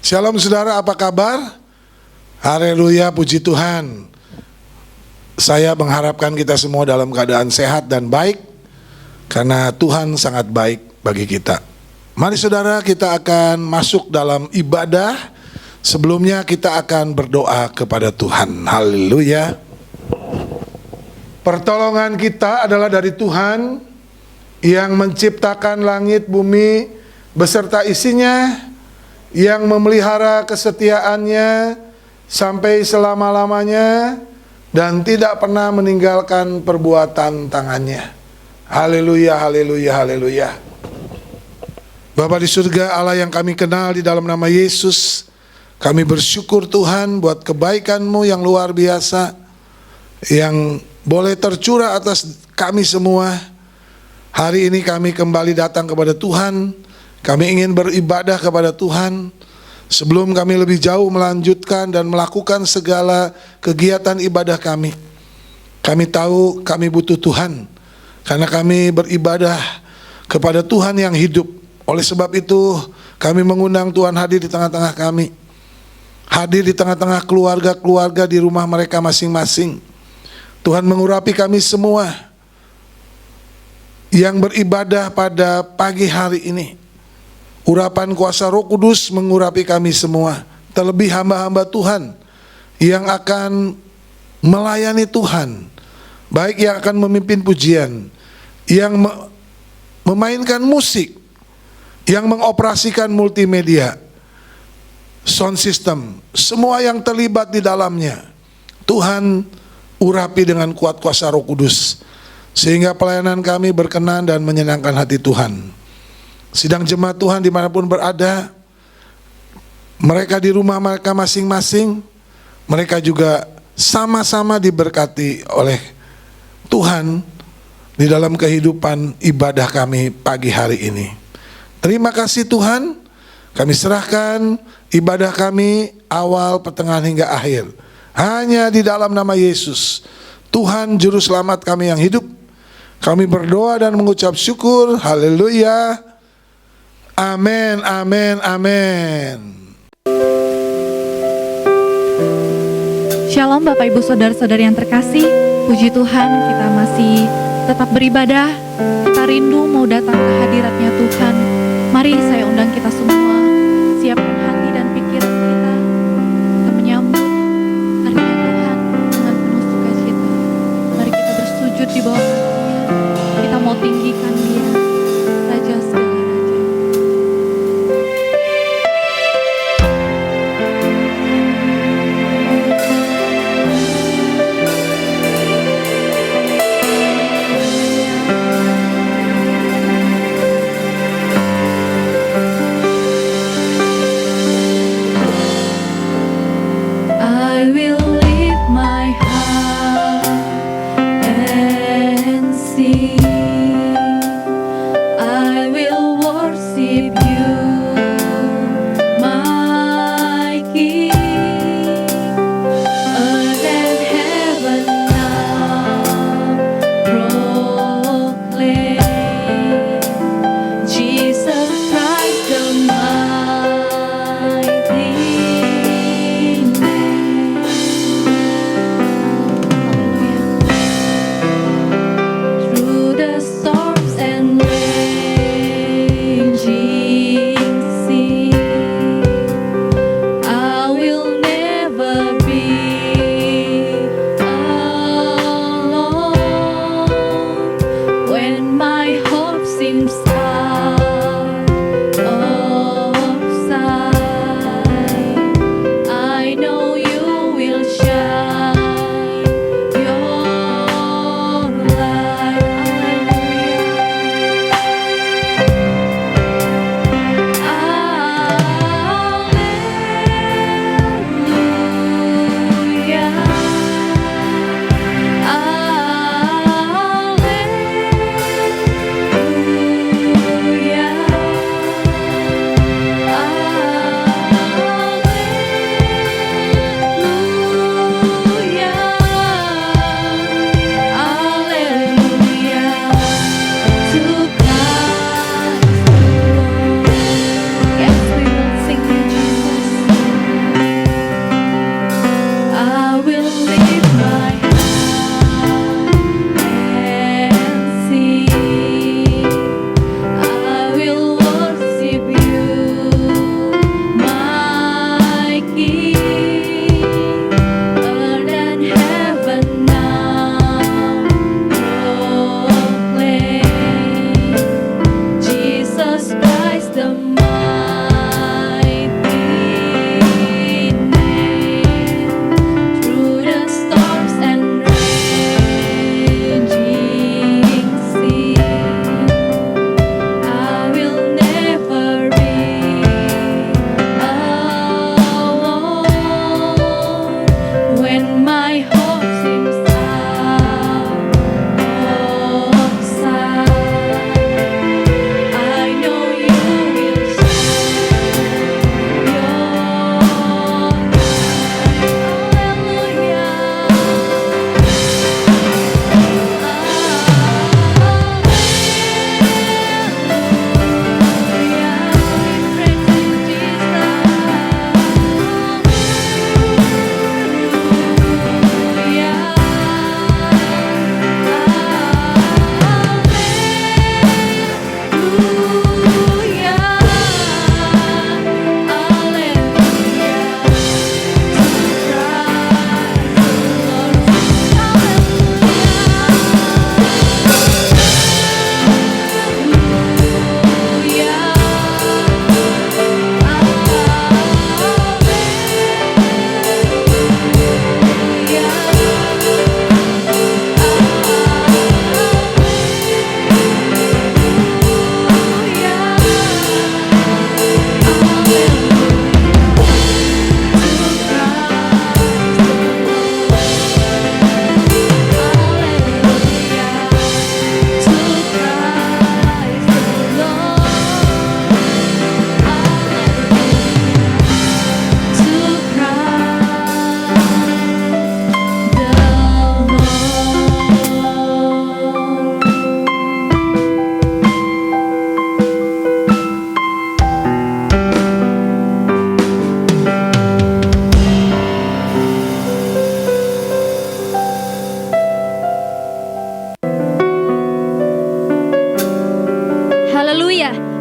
Shalom saudara, apa kabar? Haleluya, puji Tuhan. Saya mengharapkan kita semua dalam keadaan sehat dan baik, karena Tuhan sangat baik bagi kita. Mari saudara, kita akan masuk dalam ibadah. Sebelumnya kita akan berdoa kepada Tuhan. Haleluya. Pertolongan kita adalah dari Tuhan yang menciptakan langit, bumi beserta isinya, yang memelihara kesetiaannya sampai selama-lamanya dan tidak pernah meninggalkan perbuatan tangannya. Haleluya, haleluya, haleluya. Bapa di surga, Allah yang kami kenal di dalam nama Yesus, kami bersyukur Tuhan buat kebaikan-Mu yang luar biasa, yang boleh tercurah atas kami semua. Hari ini kami kembali datang kepada Tuhan. Kami ingin beribadah kepada Tuhan. Sebelum kami lebih jauh melanjutkan dan melakukan segala kegiatan ibadah kami, kami tahu kami butuh Tuhan, karena kami beribadah kepada Tuhan yang hidup. Oleh sebab itu kami mengundang Tuhan hadir di tengah-tengah kami, hadir di tengah-tengah keluarga-keluarga di rumah mereka masing-masing. Tuhan mengurapi kami semua yang beribadah pada pagi hari ini. Urapan kuasa Roh Kudus mengurapi kami semua, terlebih hamba-hamba Tuhan yang akan melayani Tuhan, baik yang akan memimpin pujian, yang memainkan musik, yang mengoperasikan multimedia, sound system, semua yang terlibat di dalamnya. Tuhan urapi dengan kuat kuasa Roh Kudus, sehingga pelayanan kami berkenan dan menyenangkan hati Tuhan. Sidang jemaat Tuhan dimanapun berada, mereka di rumah mereka masing-masing, mereka juga sama-sama diberkati oleh Tuhan di dalam kehidupan ibadah kami pagi hari ini. Terima kasih Tuhan, kami serahkan ibadah kami awal, pertengahan hingga akhir hanya di dalam nama Yesus, Tuhan Juru Selamat kami yang hidup. Kami berdoa dan mengucap syukur. Haleluya. Amin, amin, amin. Shalom Bapak Ibu Saudara-saudari yang terkasih. Puji Tuhan, kita masih tetap beribadah. Kita rindu mau datang ke hadirat-Nya Tuhan. Mari saya undang kita semua, siapkan hati dan pikiran kita untuk menyambut hadirat Tuhan dengan penuh sukacita. Mari kita bersujud di bawah kaki-Nya. Kita mau tinggikan Dia, Raja segala raja. I will lift my heart and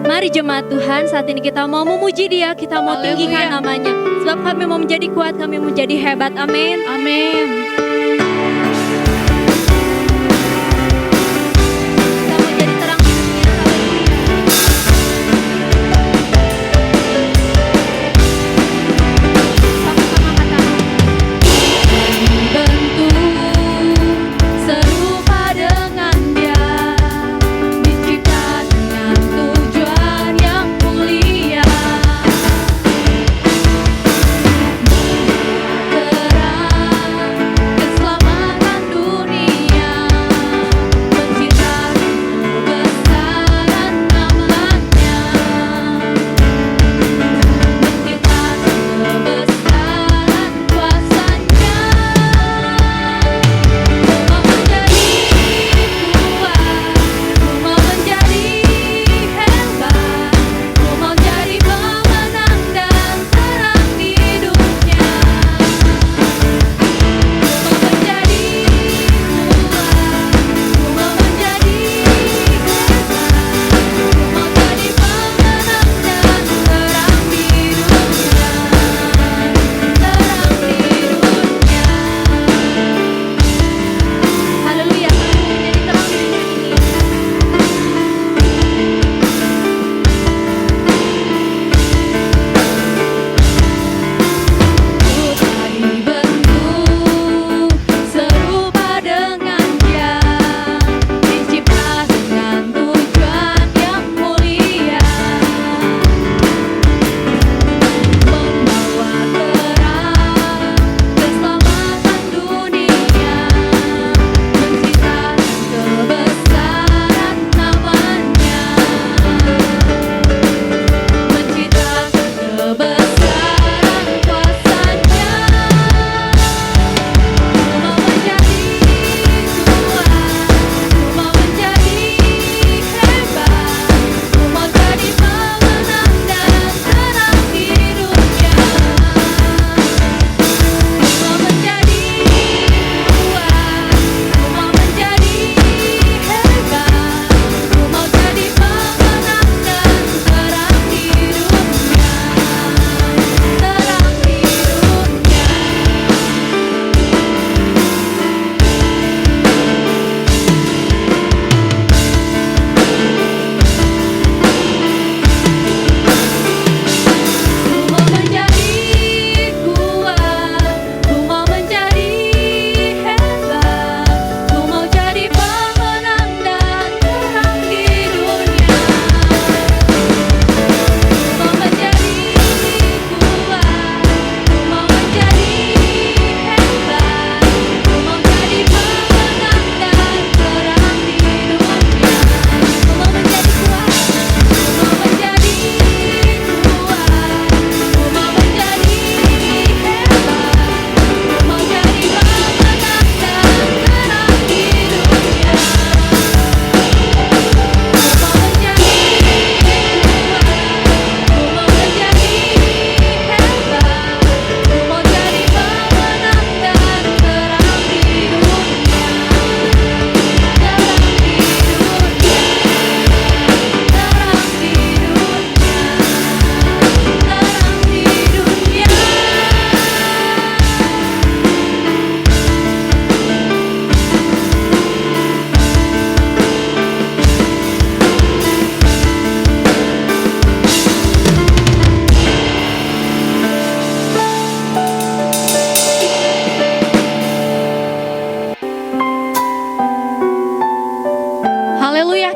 Mari jemaat Tuhan, saat ini kita mau memuji Dia, kita mau tinggikan namanya. Sebab kami mau menjadi kuat, kami mau menjadi hebat. Amin. Amin. Kita mau jadi terang di dunia. Sama-sama katakan. Dibentuk serupa dengan Dia, dicipta dengan tujuan yang mulia.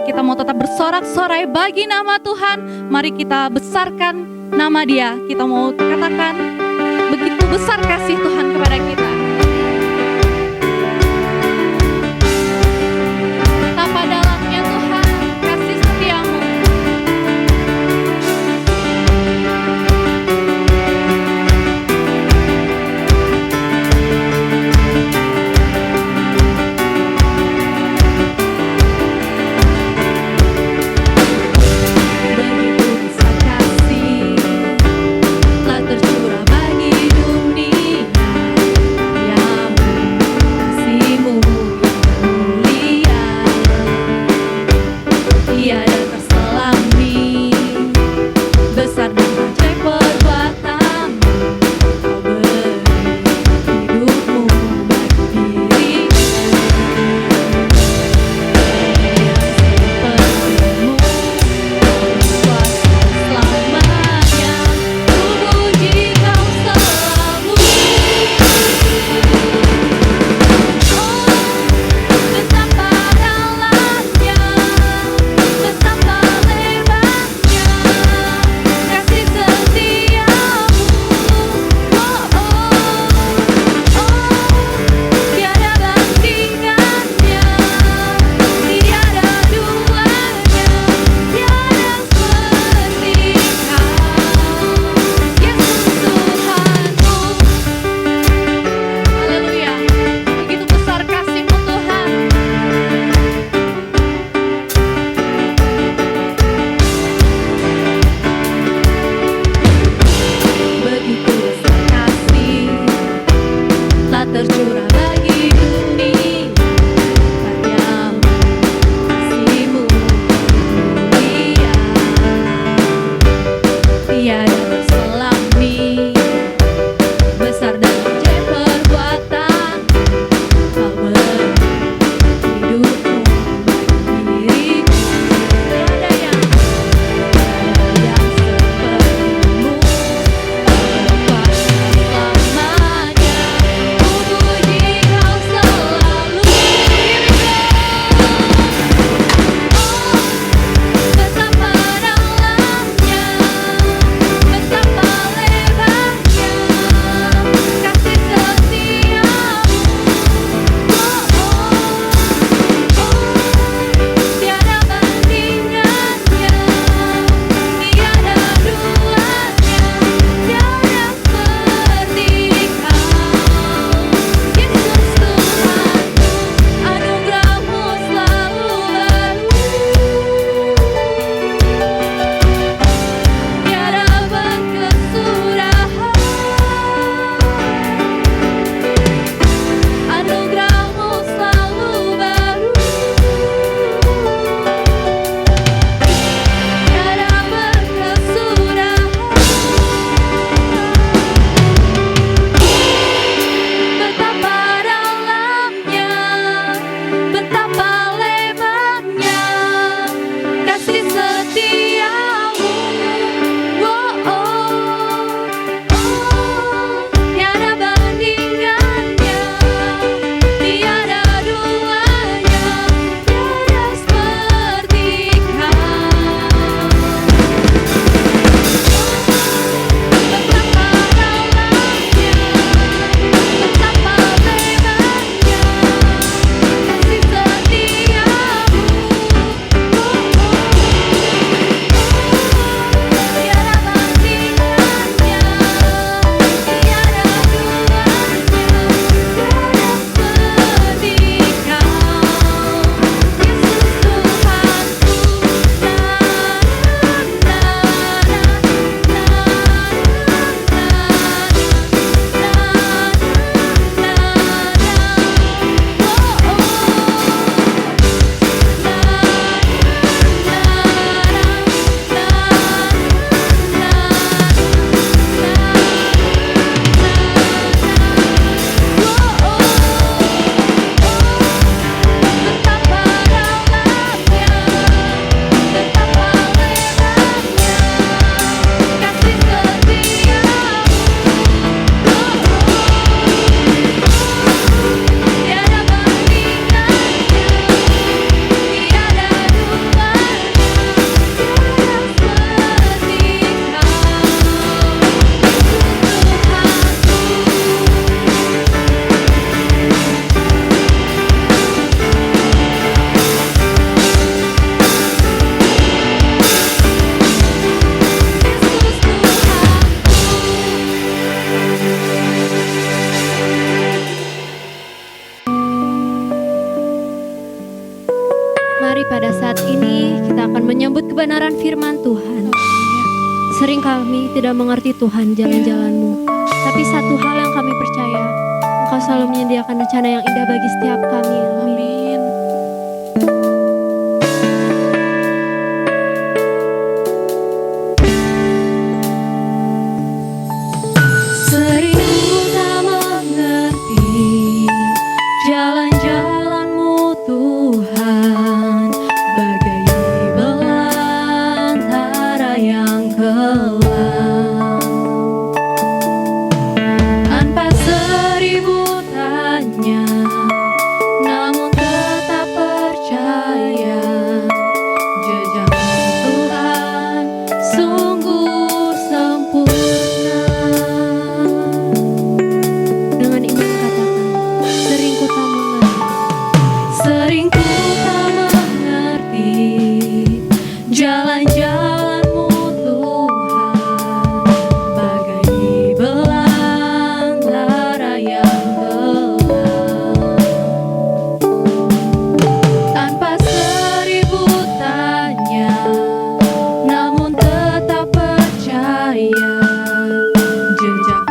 Kita mau tetap bersorak-sorai bagi nama Tuhan. Mari kita besarkan nama Dia. Kita mau katakan begitu besar kasih Tuhan kepada kita. Betapa dalamnya Tuhan kasih setiamu. Tercurah bagi dunia. tercurah bagi dunia. Padamu kasih-Mu mulia, tiada berselang-nih, besar dan ajaib perbuatan Kau beri hidupmu bagi diriku. Tiada yang seperti-Mu, Bapa selamanya. Puji Kau selalu diriku. Betapa dalamnya, betapa lebarnya kasih setiamu. Tiada bandingannya, tiada duanya, tiada seperti Kau. Yesus Tuhanku, anugerah-Mu selalu baru, tiada berkesudahan. Anugerah-Mu selalu baru, tiada berkesudahan. Betapa dalamnya, betapa lebarnya kasih setiamu. Tiada bandingannya, tiada duanya, tiada seperti Kau. Betapa dalamnya, betapa lebarnya kasih setiamu. Tiada bandingannya, tiada duanya, tiada seperti Kau. Yesus betapa dalamnya, betapa lebarnya kasih setiamu. Tiada bandingannya, tiada duanya, tiada seperti Mari pada saat ini kita akan menyambut kebenaran firman Tuhan. Sering kami tidak mengerti Tuhan jalan-jalan-Mu, tapi satu hal yang kami percaya, Engkau selalu menyediakan rencana yang indah bagi setiap kami. Amin. Sering ku tak mengerti jalan-jalan-Mu Tuhan, bagai belantara yang kelam. Tanpa seribu tanya, namun tetap percaya, jejak Tuhan sungguh sempurna. Dengan iman katakan, sering ku tak mengerti, sering ku tak mengerti jalan-jalan-Mu Tuhan, bagai belantara yang kelam. Tanpa seribu tanya, namun tetap percaya, jejak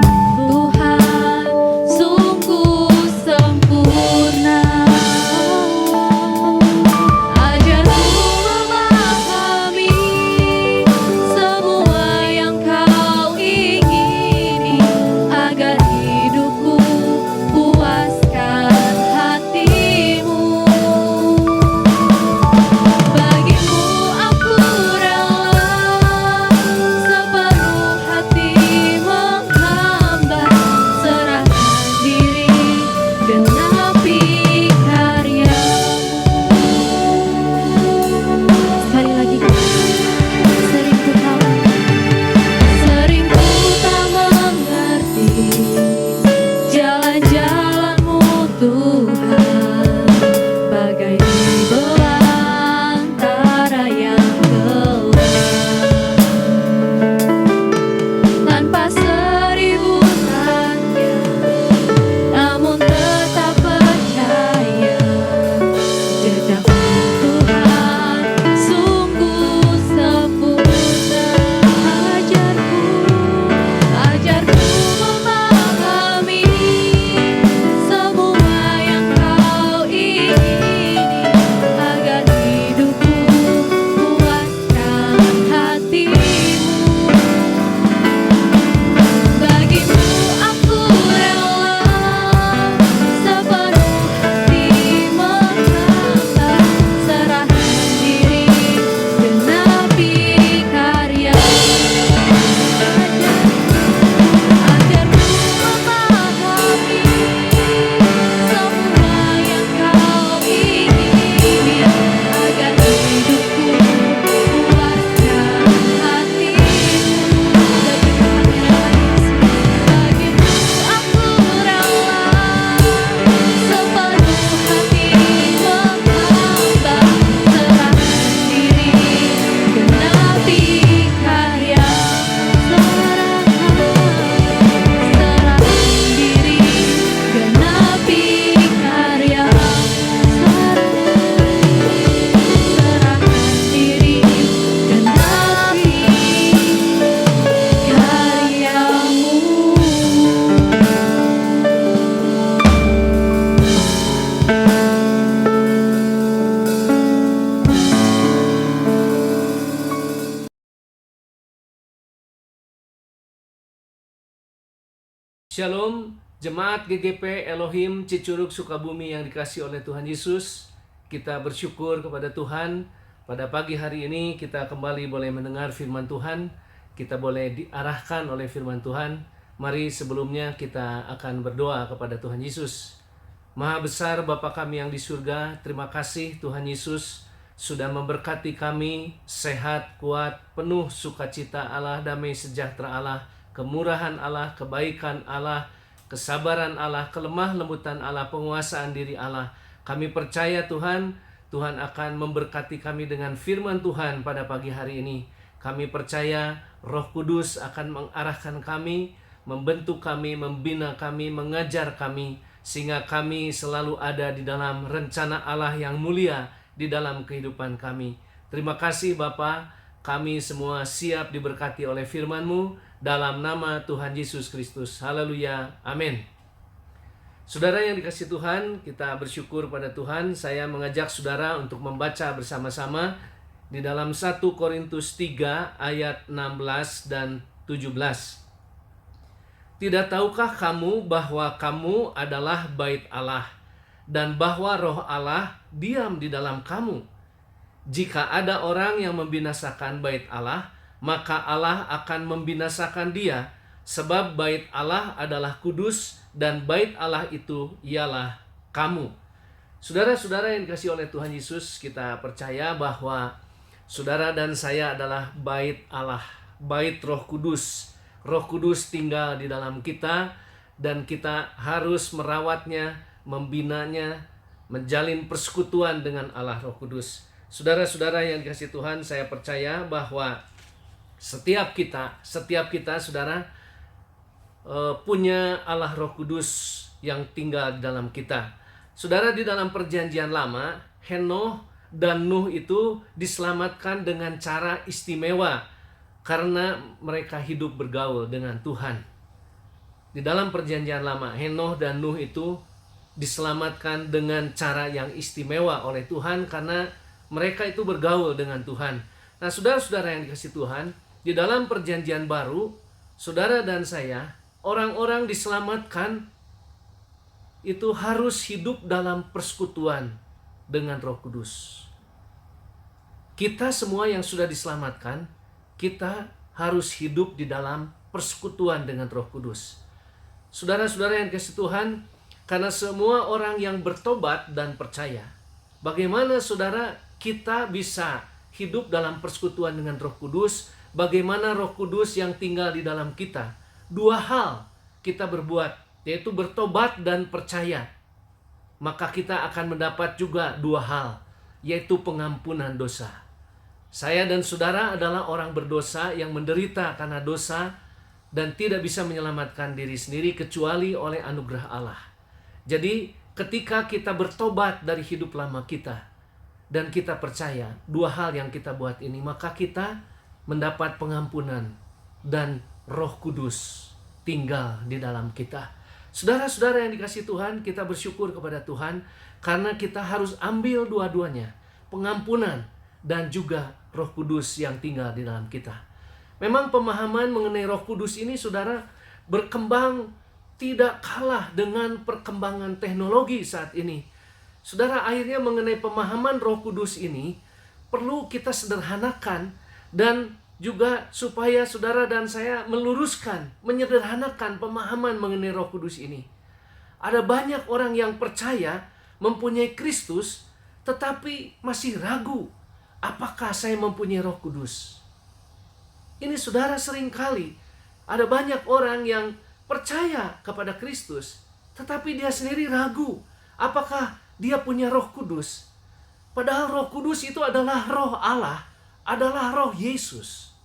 Tuhan sungguh Shalom, Jemaat GGP Elohim Cicurug Sukabumi yang dikasihi oleh Tuhan Yesus. Kita bersyukur kepada Tuhan. Pada pagi hari ini kita kembali boleh mendengar firman Tuhan. Kita boleh diarahkan oleh firman Tuhan. Mari sebelumnya kita akan berdoa kepada Tuhan Yesus. Maha besar Bapa kami yang di surga, terima kasih Tuhan Yesus sudah memberkati kami, sehat, kuat, penuh sukacita Allah, damai sejahtera Allah, kemurahan Allah, kebaikan Allah, kesabaran Allah, kelemah lembutan Allah, penguasaan diri Allah. Kami percaya Tuhan, Tuhan akan memberkati kami dengan firman Tuhan pada pagi hari ini. Kami percaya Roh Kudus akan mengarahkan kami, membentuk kami, membina kami, mengajar kami, sehingga kami selalu ada di dalam rencana Allah yang mulia di dalam kehidupan kami. Terima kasih Bapa, kami semua siap diberkati oleh firman-Mu dalam nama Tuhan Yesus Kristus. Haleluya, amin. Saudara yang dikasihi Tuhan, kita bersyukur pada Tuhan. Saya mengajak saudara untuk membaca bersama-sama di dalam 1 Korintus 3 ayat 16 dan 17. Tidak tahukah kamu bahwa kamu adalah bait Allah, dan bahwa roh Allah diam di dalam kamu? Jika ada orang yang membinasakan bait Allah, maka Allah akan membinasakan dia, sebab bait Allah adalah kudus, dan bait Allah itu ialah kamu. Saudara-saudara yang dikasihi oleh Tuhan Yesus, kita percaya bahwa saudara dan saya adalah bait Allah, bait Roh Kudus. Roh Kudus tinggal di dalam kita, dan kita harus merawatnya, membinanya, menjalin persekutuan dengan Allah Roh Kudus. Saudara-saudara yang dikasihi Tuhan, saya percaya bahwa setiap kita saudara punya Allah Roh Kudus yang tinggal di dalam kita. Saudara, di dalam perjanjian lama, Henoh dan Nuh itu diselamatkan dengan cara istimewa karena mereka hidup bergaul dengan Tuhan. Di dalam perjanjian lama, Henoh dan Nuh itu diselamatkan dengan cara yang istimewa oleh Tuhan karena mereka itu bergaul dengan Tuhan. Nah, saudara-saudara yang dikasihi Tuhan, di dalam perjanjian baru, saudara dan saya, orang-orang diselamatkan itu harus hidup dalam persekutuan dengan Roh Kudus. Kita semua yang sudah diselamatkan, kita harus hidup di dalam persekutuan dengan Roh Kudus. Saudara-saudara yang dikasihi Tuhan, karena semua orang yang bertobat dan percaya, bagaimana saudara kita bisa hidup dalam persekutuan dengan Roh Kudus? Bagaimana Roh Kudus yang tinggal di dalam kita? Dua hal kita berbuat, yaitu bertobat dan percaya. Maka kita akan mendapat juga dua hal, yaitu pengampunan dosa. Saya dan saudara adalah orang berdosa yang menderita karena dosa dan tidak bisa menyelamatkan diri sendiri kecuali oleh anugerah Allah. Jadi ketika kita bertobat dari hidup lama kita dan kita percaya dua hal yang kita buat ini, maka kita mendapat pengampunan dan Roh Kudus tinggal di dalam kita. Saudara-saudara yang dikasihi Tuhan, kita bersyukur kepada Tuhan karena kita harus ambil dua-duanya, pengampunan dan juga Roh Kudus yang tinggal di dalam kita. Memang pemahaman mengenai Roh Kudus ini saudara berkembang tidak kalah dengan perkembangan teknologi saat ini. Saudara, akhirnya mengenai pemahaman Roh Kudus ini perlu kita sederhanakan, dan juga supaya saudara dan saya meluruskan, menyederhanakan pemahaman mengenai Roh Kudus ini. Ada banyak orang yang percaya mempunyai Kristus, tetapi masih ragu, apakah saya mempunyai Roh Kudus? Ini saudara, seringkali ada banyak orang yang percaya kepada Kristus, tetapi dia sendiri ragu, apakah dia punya Roh Kudus? Padahal Roh Kudus itu adalah Roh Allah, adalah Roh Yesus.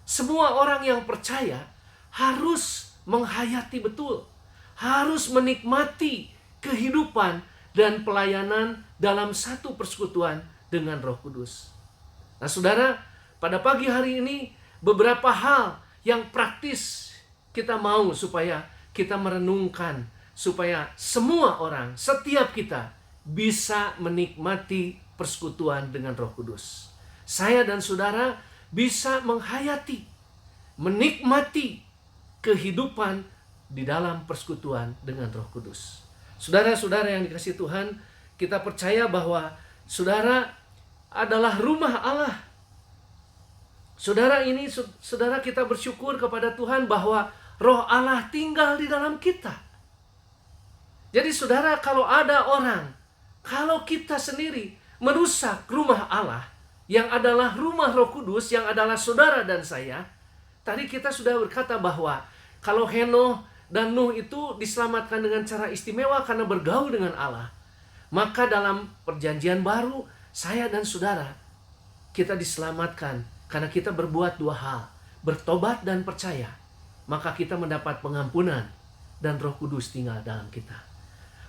Semua orang yang percaya harus menghayati betul, harus menikmati kehidupan dan pelayanan dalam satu persekutuan dengan Roh Kudus. Nah saudara, pada pagi hari ini beberapa hal yang praktis kita mau supaya kita merenungkan, supaya semua orang, setiap kita bisa menikmati persekutuan dengan Roh Kudus. Saya dan saudara bisa menghayati, menikmati kehidupan di dalam persekutuan dengan Roh Kudus. Saudara-saudara yang dikasihi Tuhan, kita percaya bahwa saudara adalah rumah Allah. Saudara kita bersyukur kepada Tuhan bahwa Roh Allah tinggal di dalam kita. Jadi saudara, kalau ada orang, kalau kita sendiri merusak rumah Allah, yang adalah rumah Roh Kudus, yang adalah saudara dan saya, tadi kita sudah berkata bahwa kalau Henoh dan Nuh itu diselamatkan dengan cara istimewa karena bergaul dengan Allah, maka dalam perjanjian baru, saya dan saudara, kita diselamatkan karena kita berbuat dua hal, bertobat dan percaya. Maka kita mendapat pengampunan dan Roh Kudus tinggal dalam kita.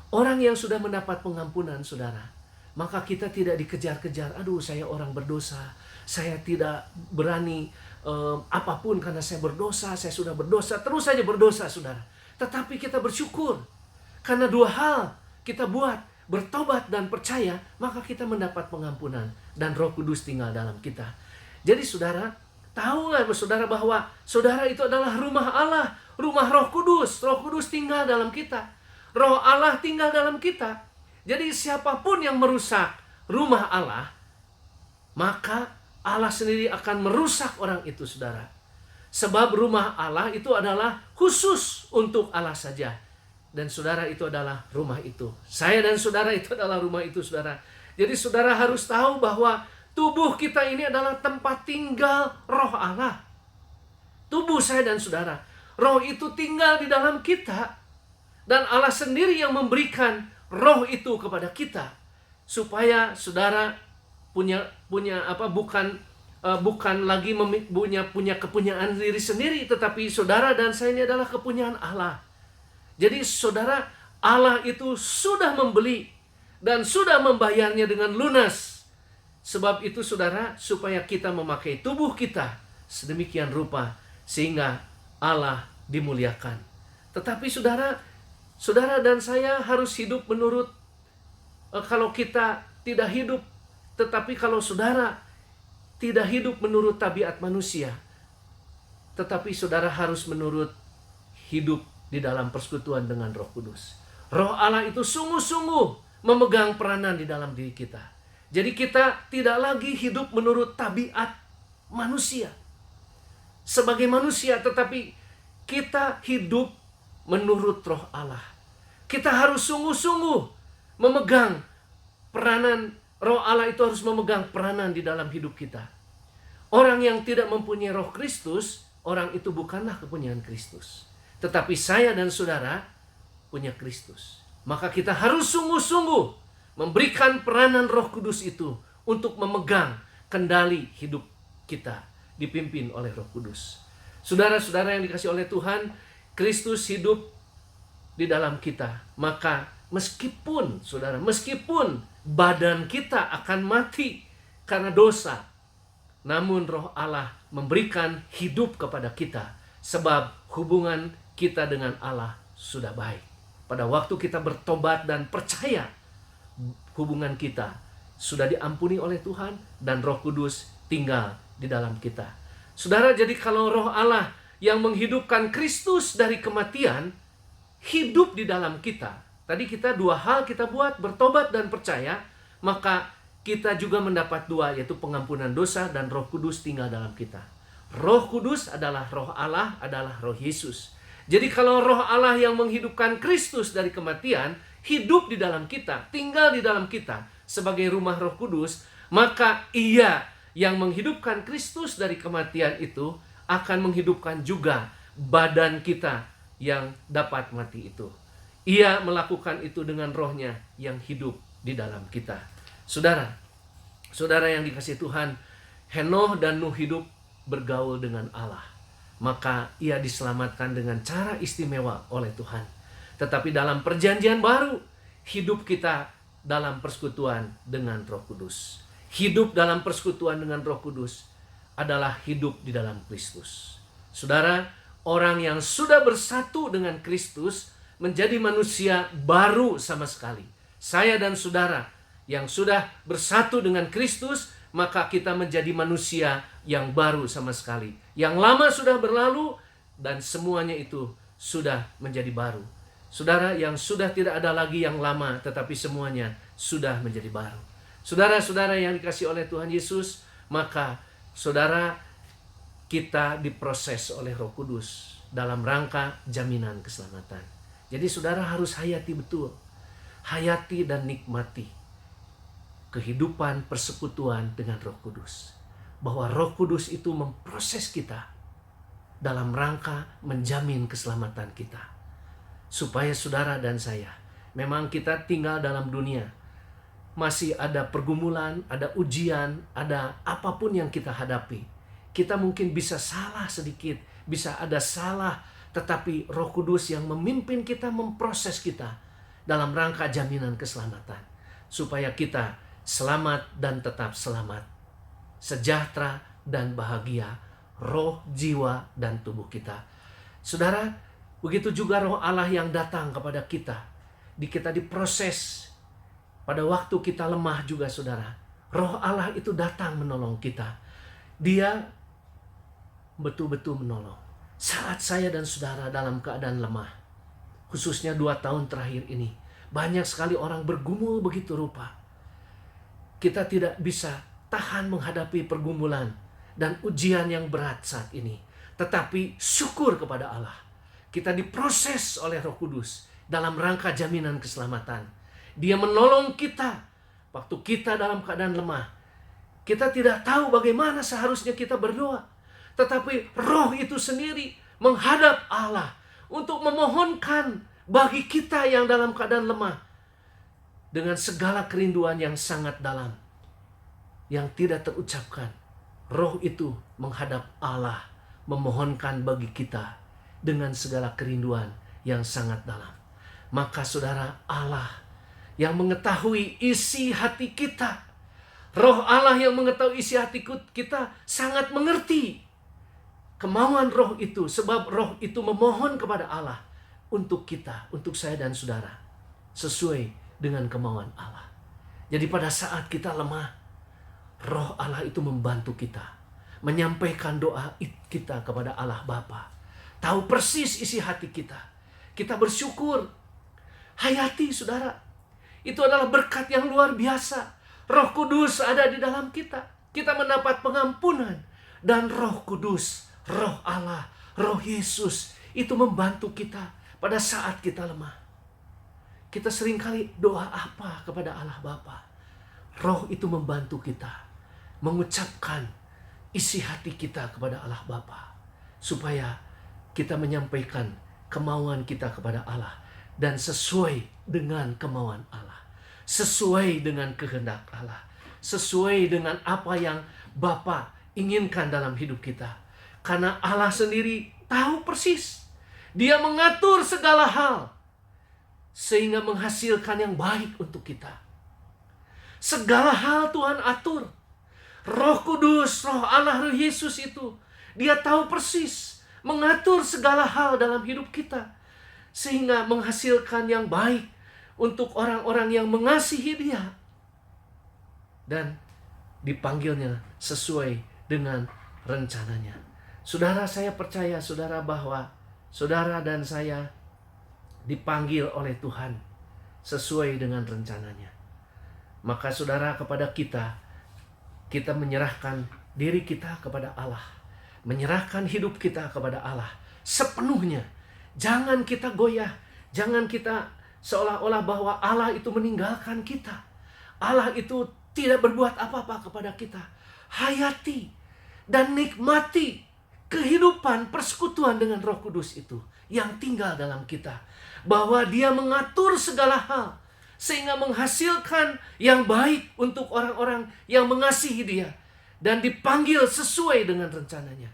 Orang yang sudah mendapat pengampunan, saudara, maka kita tidak dikejar-kejar. Aduh, saya orang berdosa, saya tidak berani apapun karena saya berdosa, saya sudah berdosa, terus saja berdosa, saudara. Tetapi kita bersyukur karena dua hal kita buat, bertobat dan percaya, maka kita mendapat pengampunan dan Roh Kudus tinggal dalam kita. Jadi saudara, tahu nggak saudara bahwa saudara itu adalah rumah Allah, rumah Roh Kudus. Roh Kudus tinggal dalam kita, Roh Allah tinggal dalam kita. Jadi siapapun yang merusak rumah Allah, maka Allah sendiri akan merusak orang itu, saudara. Sebab rumah Allah itu adalah khusus untuk Allah saja. Dan saudara itu adalah rumah itu. Saya dan saudara itu adalah rumah itu, saudara. Jadi saudara harus tahu bahwa tubuh kita ini adalah tempat tinggal Roh Allah. Tubuh saya dan saudara, Roh itu tinggal di dalam kita. Dan Allah sendiri yang memberikan Roh itu kepada kita. Supaya saudara bukan lagi punya kepunyaan diri sendiri, tetapi saudara dan saya ini adalah kepunyaan Allah. Jadi saudara, Allah itu sudah membeli dan sudah membayarnya dengan lunas. Sebab itu saudara, supaya kita memakai tubuh kita sedemikian rupa sehingga Allah dimuliakan. Tetapi saudara dan saya harus hidup menurut, kalau kita tidak hidup, tetapi kalau saudara tidak hidup menurut tabiat manusia, tetapi saudara harus menurut hidup di dalam persekutuan dengan Roh Kudus. Roh Allah itu sungguh-sungguh memegang peranan di dalam diri kita. Jadi kita tidak lagi hidup menurut tabiat manusia sebagai manusia, tetapi kita hidup menurut Roh Allah. Kita harus sungguh-sungguh memegang peranan. Roh Allah itu harus memegang peranan di dalam hidup kita. Orang yang tidak mempunyai Roh Kristus, orang itu bukanlah kepunyaan Kristus. Tetapi saya dan saudara punya Kristus. Maka kita harus sungguh-sungguh memberikan peranan Roh Kudus itu untuk memegang kendali hidup kita, dipimpin oleh Roh Kudus. Saudara-saudara yang dikasihi oleh Tuhan, Kristus hidup di dalam kita. Maka meskipun badan kita akan mati karena dosa, namun Roh Allah memberikan hidup kepada kita. Sebab hubungan kita dengan Allah sudah baik. Pada waktu kita bertobat dan percaya, hubungan kita sudah diampuni oleh Tuhan dan Roh Kudus tinggal di dalam kita. Saudara, jadi kalau Roh Allah yang menghidupkan Kristus dari kematian hidup di dalam kita, tadi kita dua hal kita buat, bertobat dan percaya, maka kita juga mendapat dua, yaitu pengampunan dosa dan Roh Kudus tinggal dalam kita. Roh Kudus adalah Roh Allah, adalah Roh Yesus. Jadi kalau Roh Allah yang menghidupkan Kristus dari kematian hidup di dalam kita, tinggal di dalam kita sebagai rumah Roh Kudus, maka Ia yang menghidupkan Kristus dari kematian itu akan menghidupkan juga badan kita yang dapat mati itu. Ia melakukan itu dengan Roh-Nya yang hidup di dalam kita. Saudara yang dikasihi Tuhan, Henoh dan Nuh hidup bergaul dengan Allah. Maka ia diselamatkan dengan cara istimewa oleh Tuhan. Tetapi dalam perjanjian baru, hidup kita dalam persekutuan dengan Roh Kudus. Hidup dalam persekutuan dengan Roh Kudus adalah hidup di dalam Kristus. Saudara, orang yang sudah bersatu dengan Kristus menjadi manusia baru sama sekali. Saya dan saudara yang sudah bersatu dengan Kristus, maka kita menjadi manusia yang baru sama sekali. Yang lama sudah berlalu dan semuanya itu sudah menjadi baru. Saudara, yang sudah tidak ada lagi yang lama, tetapi semuanya sudah menjadi baru. Saudara-saudara yang dikasihi oleh Tuhan Yesus, maka saudara, kita diproses oleh Roh Kudus dalam rangka jaminan keselamatan. Jadi saudara harus hayati betul, hayati dan nikmati kehidupan persekutuan dengan Roh Kudus. Bahwa Roh Kudus itu memproses kita dalam rangka menjamin keselamatan kita. Supaya saudara dan saya, memang kita tinggal dalam dunia, masih ada pergumulan, ada ujian, ada apapun yang kita hadapi. Kita mungkin bisa salah sedikit, bisa ada salah, tetapi Roh Kudus yang memimpin kita, memproses kita dalam rangka jaminan keselamatan. Supaya kita selamat dan tetap selamat, sejahtera dan bahagia, roh, jiwa, dan tubuh kita. Saudara, begitu juga Roh Allah yang datang kepada kita. Kita diproses pada waktu kita lemah juga, saudara. Roh Allah itu datang menolong kita. Dia betul-betul menolong. Saat saya dan saudara dalam keadaan lemah, khususnya 2 tahun terakhir ini, banyak sekali orang bergumul begitu rupa. Kita tidak bisa tahan menghadapi pergumulan dan ujian yang berat saat ini. Tetapi syukur kepada Allah, kita diproses oleh Roh Kudus dalam rangka jaminan keselamatan. Dia menolong kita waktu kita dalam keadaan lemah. Kita tidak tahu bagaimana seharusnya kita berdoa. Tetapi Roh itu sendiri menghadap Allah untuk memohonkan bagi kita yang dalam keadaan lemah dengan segala kerinduan yang sangat dalam, yang tidak terucapkan. Roh itu menghadap Allah, memohonkan bagi kita dengan segala kerinduan yang sangat dalam. Maka saudara, Allah yang mengetahui isi hati kita, Roh Allah yang mengetahui isi hati kita, sangat mengerti kemauan Roh itu. Sebab Roh itu memohon kepada Allah untuk kita, untuk saya dan saudara, sesuai dengan kemauan Allah. Jadi pada saat kita lemah, Roh Allah itu membantu kita, menyampaikan doa kita kepada Allah Bapa. Tahu persis isi hati kita. Kita bersyukur. Hayati saudara. Itu adalah berkat yang luar biasa. Roh Kudus ada di dalam kita. Kita mendapat pengampunan. Dan Roh Kudus, Roh Allah, Roh Yesus itu membantu kita pada saat kita lemah. Kita seringkali doa apa kepada Allah Bapa. Roh itu membantu kita mengucapkan isi hati kita kepada Allah Bapa, supaya kita menyampaikan kemauan kita kepada Allah dan sesuai dengan kemauan Allah, sesuai dengan kehendak Allah, sesuai dengan apa yang Bapa inginkan dalam hidup kita. Karena Allah sendiri tahu persis, Dia mengatur segala hal sehingga menghasilkan yang baik untuk kita. Segala hal Tuhan atur. Roh Kudus, Roh Allah, Roh Yesus itu, Dia tahu persis mengatur segala hal dalam hidup kita, sehingga menghasilkan yang baik untuk orang-orang yang mengasihi Dia dan dipanggilnya sesuai dengan rencananya. Saudara, saya percaya saudara bahwa saudara dan saya dipanggil oleh Tuhan sesuai dengan rencananya. Maka saudara, kepada kita menyerahkan diri kita kepada Allah, menyerahkan hidup kita kepada Allah sepenuhnya. Jangan kita goyah, jangan kita seolah-olah bahwa Allah itu meninggalkan kita, Allah itu tidak berbuat apa-apa kepada kita. Hayati dan nikmati kehidupan persekutuan dengan Roh Kudus itu yang tinggal dalam kita, bahwa Dia mengatur segala hal sehingga menghasilkan yang baik untuk orang-orang yang mengasihi Dia dan dipanggil sesuai dengan rencananya.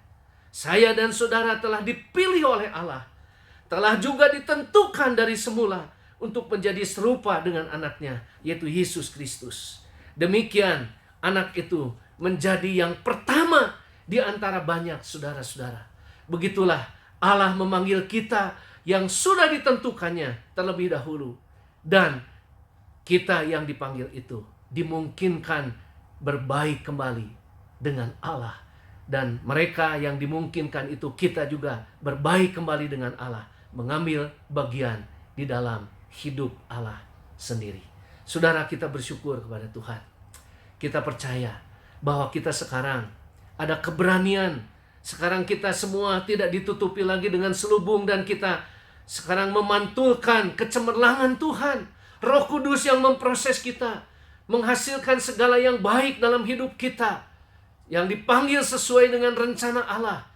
Saya dan saudara telah dipilih oleh Allah, telah juga ditentukan dari semula untuk menjadi serupa dengan anaknya, yaitu Yesus Kristus. Demikian anak itu menjadi yang pertama di antara banyak saudara-saudara. Begitulah Allah memanggil kita yang sudah ditentukannya terlebih dahulu. Dan kita yang dipanggil itu dimungkinkan berbaik kembali dengan Allah. Dan mereka yang dimungkinkan itu, kita juga berbaik kembali dengan Allah mengambil bagian di dalam hidup Allah sendiri. Saudara, kita bersyukur kepada Tuhan. Kita percaya bahwa kita sekarang ada keberanian. Sekarang kita semua tidak ditutupi lagi dengan selubung, dan kita sekarang memantulkan kecemerlangan Tuhan. Roh Kudus yang memproses kita, menghasilkan segala yang baik dalam hidup kita, yang dipanggil sesuai dengan rencana Allah,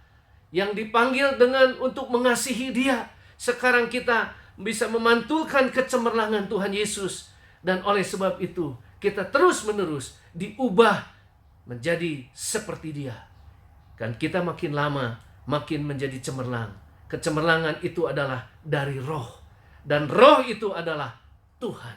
yang dipanggil dengan untuk mengasihi Dia. Sekarang kita bisa memantulkan kecemerlangan Tuhan Yesus, dan oleh sebab itu kita terus-menerus diubah menjadi seperti Dia. Dan kita makin lama makin menjadi cemerlang. Kecemerlangan itu adalah dari Roh, dan Roh itu adalah Tuhan,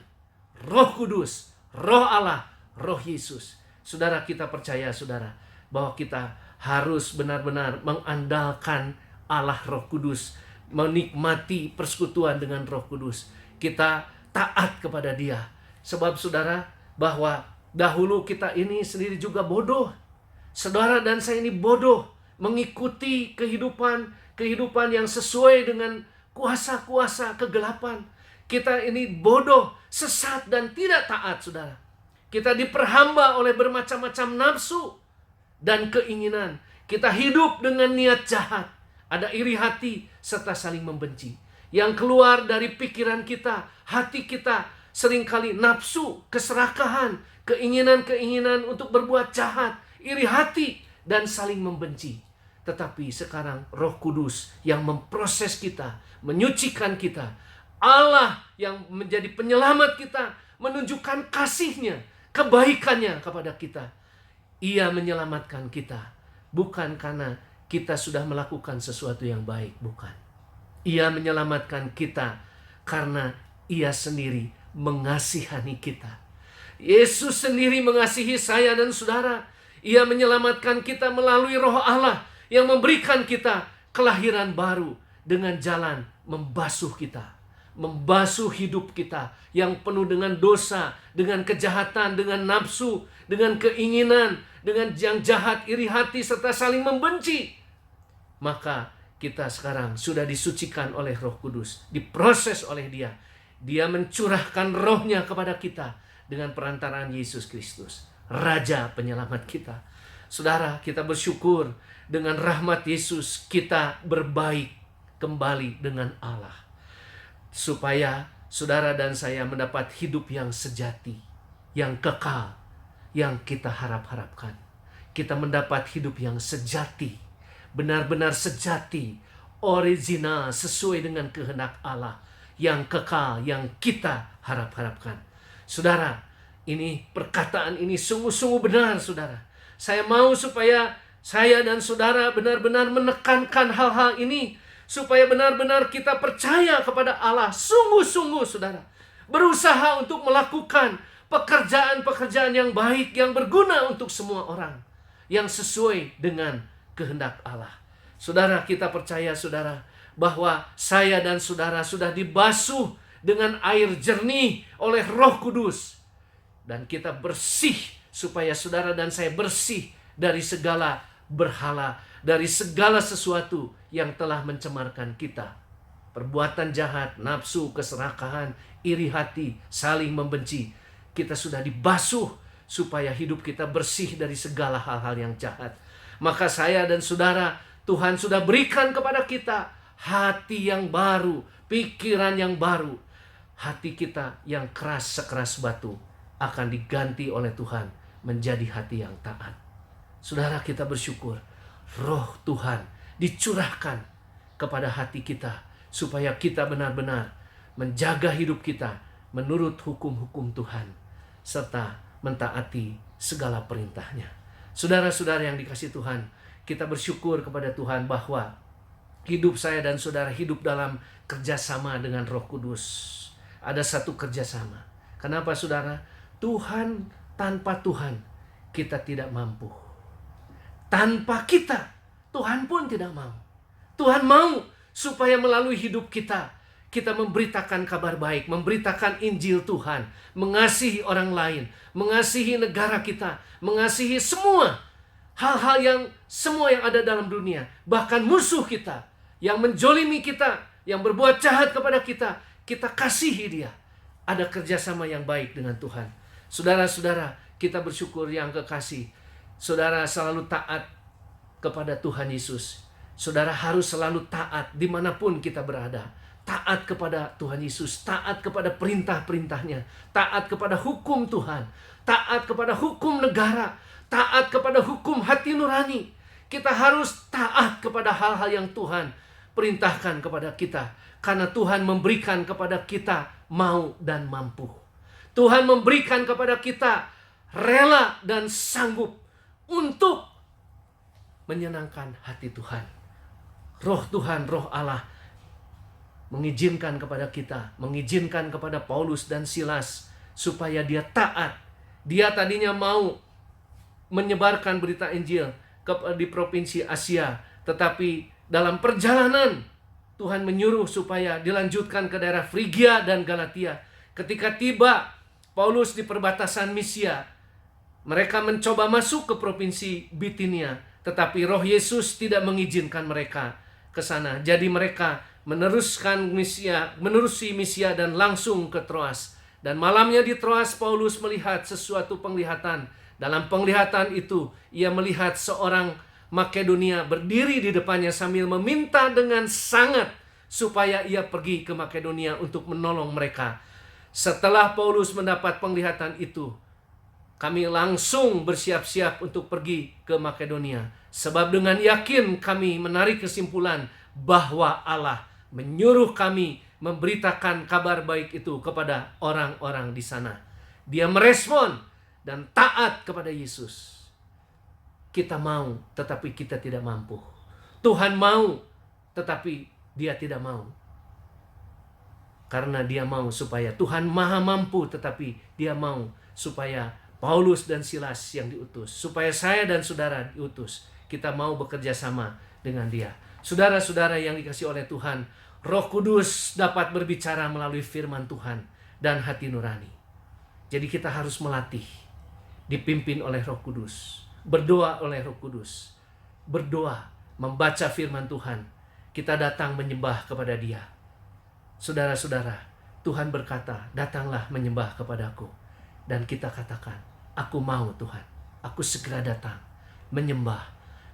Roh Kudus, Roh Allah, Roh Yesus. Saudara, kita percaya saudara bahwa kita harus benar-benar mengandalkan Allah Roh Kudus, menikmati persekutuan dengan Roh Kudus. Kita taat kepada Dia. Sebab saudara, bahwa dahulu kita ini sendiri juga bodoh. Saudara dan saya ini bodoh, mengikuti kehidupan yang sesuai dengan kuasa-kuasa kegelapan. Kita ini bodoh, sesat, dan tidak taat, saudara. Kita diperhamba oleh bermacam-macam nafsu dan keinginan. Kita hidup dengan niat jahat. Ada iri hati serta saling membenci. Yang keluar dari pikiran kita, hati kita, seringkali nafsu, keserakahan, keinginan-keinginan untuk berbuat jahat, iri hati, dan saling membenci. Tetapi sekarang Roh Kudus yang memproses kita, menyucikan kita, Allah yang menjadi penyelamat kita, menunjukkan kasih-Nya, kebaikannya kepada kita. Ia menyelamatkan kita bukan karena kita sudah melakukan sesuatu yang baik, bukan. Ia menyelamatkan kita karena Ia sendiri mengasihani kita. Yesus sendiri mengasihi saya dan saudara. Ia menyelamatkan kita melalui Roh Allah yang memberikan kita kelahiran baru dengan jalan membasuh kita, membasuh hidup kita yang penuh dengan dosa, dengan kejahatan, dengan nafsu, dengan keinginan, dengan yang jahat, iri hati, serta saling membenci. Maka kita sekarang sudah disucikan oleh Roh Kudus, diproses oleh Dia. Dia mencurahkan Roh-Nya kepada kita dengan perantaraan Yesus Kristus, Raja Penyelamat kita. Saudara, kita bersyukur dengan rahmat Yesus kita berbaik kembali dengan Allah, supaya saudara dan saya mendapat hidup yang sejati, yang kekal, yang kita harap-harapkan. Kita mendapat hidup yang sejati, benar-benar sejati, original, sesuai dengan kehendak Allah, yang kekal, yang kita harap-harapkan. Saudara, ini perkataan ini sungguh-sungguh benar, saudara. Saya mau supaya saya dan saudara benar-benar menekankan hal-hal ini, supaya benar-benar kita percaya kepada Allah sungguh-sungguh, saudara. Berusaha untuk melakukan pekerjaan-pekerjaan yang baik, yang berguna untuk semua orang, yang sesuai dengan kehendak Allah. Saudara, kita percaya, saudara, bahwa saya dan saudara sudah dibasuh dengan air jernih oleh Roh Kudus. Dan kita bersih, supaya saudara dan saya bersih dari segala berhala, dari segala sesuatu yang telah mencemarkan kita. Perbuatan jahat, nafsu, keserakahan, iri hati, saling membenci. Kita sudah dibasuh supaya hidup kita bersih dari segala hal-hal yang jahat. Maka saya dan saudara, Tuhan sudah berikan kepada kita hati yang baru, pikiran yang baru. Hati kita yang keras sekeras batu akan diganti oleh Tuhan menjadi hati yang taat. Saudara, kita bersyukur Roh Tuhan dicurahkan kepada hati kita, supaya kita benar-benar menjaga hidup kita menurut hukum-hukum Tuhan, serta mentaati segala perintah-Nya. Saudara-saudara yang dikasihi Tuhan, kita bersyukur kepada Tuhan bahwa hidup saya dan saudara hidup dalam kerjasama dengan Roh Kudus. Ada satu kerjasama. Kenapa, saudara? Tuhan, tanpa Tuhan kita tidak mampu. Tanpa kita, Tuhan pun tidak mau. Tuhan mau supaya melalui hidup kita, kita memberitakan kabar baik, memberitakan Injil Tuhan, mengasihi orang lain, mengasihi negara kita, mengasihi semua hal-hal yang semua yang ada dalam dunia, bahkan musuh kita yang menjolimi kita, yang berbuat jahat kepada kita, kita kasihi dia. Ada kerjasama yang baik dengan Tuhan. Saudara-saudara, kita bersyukur yang kekasih. Saudara selalu taat kepada Tuhan Yesus. Saudara harus selalu taat dimanapun kita berada. Taat kepada Tuhan Yesus, taat kepada perintah-perintahnya, taat kepada hukum Tuhan, taat kepada hukum negara, taat kepada hukum hati nurani. Kita harus taat kepada hal-hal yang Tuhan perintahkan kepada kita. Karena Tuhan memberikan kepada kita mau dan mampu. Tuhan memberikan kepada kita rela dan sanggup untuk menyenangkan hati Tuhan. Roh Tuhan, Roh Allah mengizinkan kepada kita, mengizinkan kepada Paulus dan Silas supaya dia taat. Dia tadinya mau menyebarkan berita Injil di provinsi Asia, tetapi dalam perjalanan Tuhan menyuruh supaya dilanjutkan ke daerah Frigia dan Galatia. Ketika tiba Paulus di perbatasan Misia, mereka mencoba masuk ke provinsi Bitinia, tetapi Roh Yesus tidak mengizinkan mereka ke sana. Jadi mereka menerusi Misia dan langsung ke Troas. Dan malamnya di Troas Paulus melihat sesuatu penglihatan. Dalam penglihatan itu ia melihat seorang Makedonia berdiri di depannya sambil meminta dengan sangat supaya ia pergi ke Makedonia untuk menolong mereka. Setelah Paulus mendapat penglihatan itu, kami langsung bersiap-siap untuk pergi ke Makedonia. Sebab dengan yakin kami menarik kesimpulan bahwa Allah menyuruh kami memberitakan kabar baik itu kepada orang-orang di sana. Dia merespon dan taat kepada Yesus. Kita mau, tetapi kita tidak mampu. Tuhan mau, tetapi dia tidak mau. Karena dia mau supaya Tuhan maha mampu, tetapi dia mau supaya Paulus dan Silas yang diutus, supaya saya dan saudara diutus. Kita mau bekerja sama dengan dia. Saudara-saudara yang dikasihi oleh Tuhan, Roh Kudus dapat berbicara melalui firman Tuhan dan hati nurani. Jadi kita harus melatih, dipimpin oleh Roh Kudus, berdoa oleh Roh Kudus, berdoa, membaca firman Tuhan. Kita datang menyembah kepada dia. Saudara-saudara, Tuhan berkata, datanglah menyembah kepadaku. Dan kita katakan, aku mau Tuhan, aku segera datang, menyembah,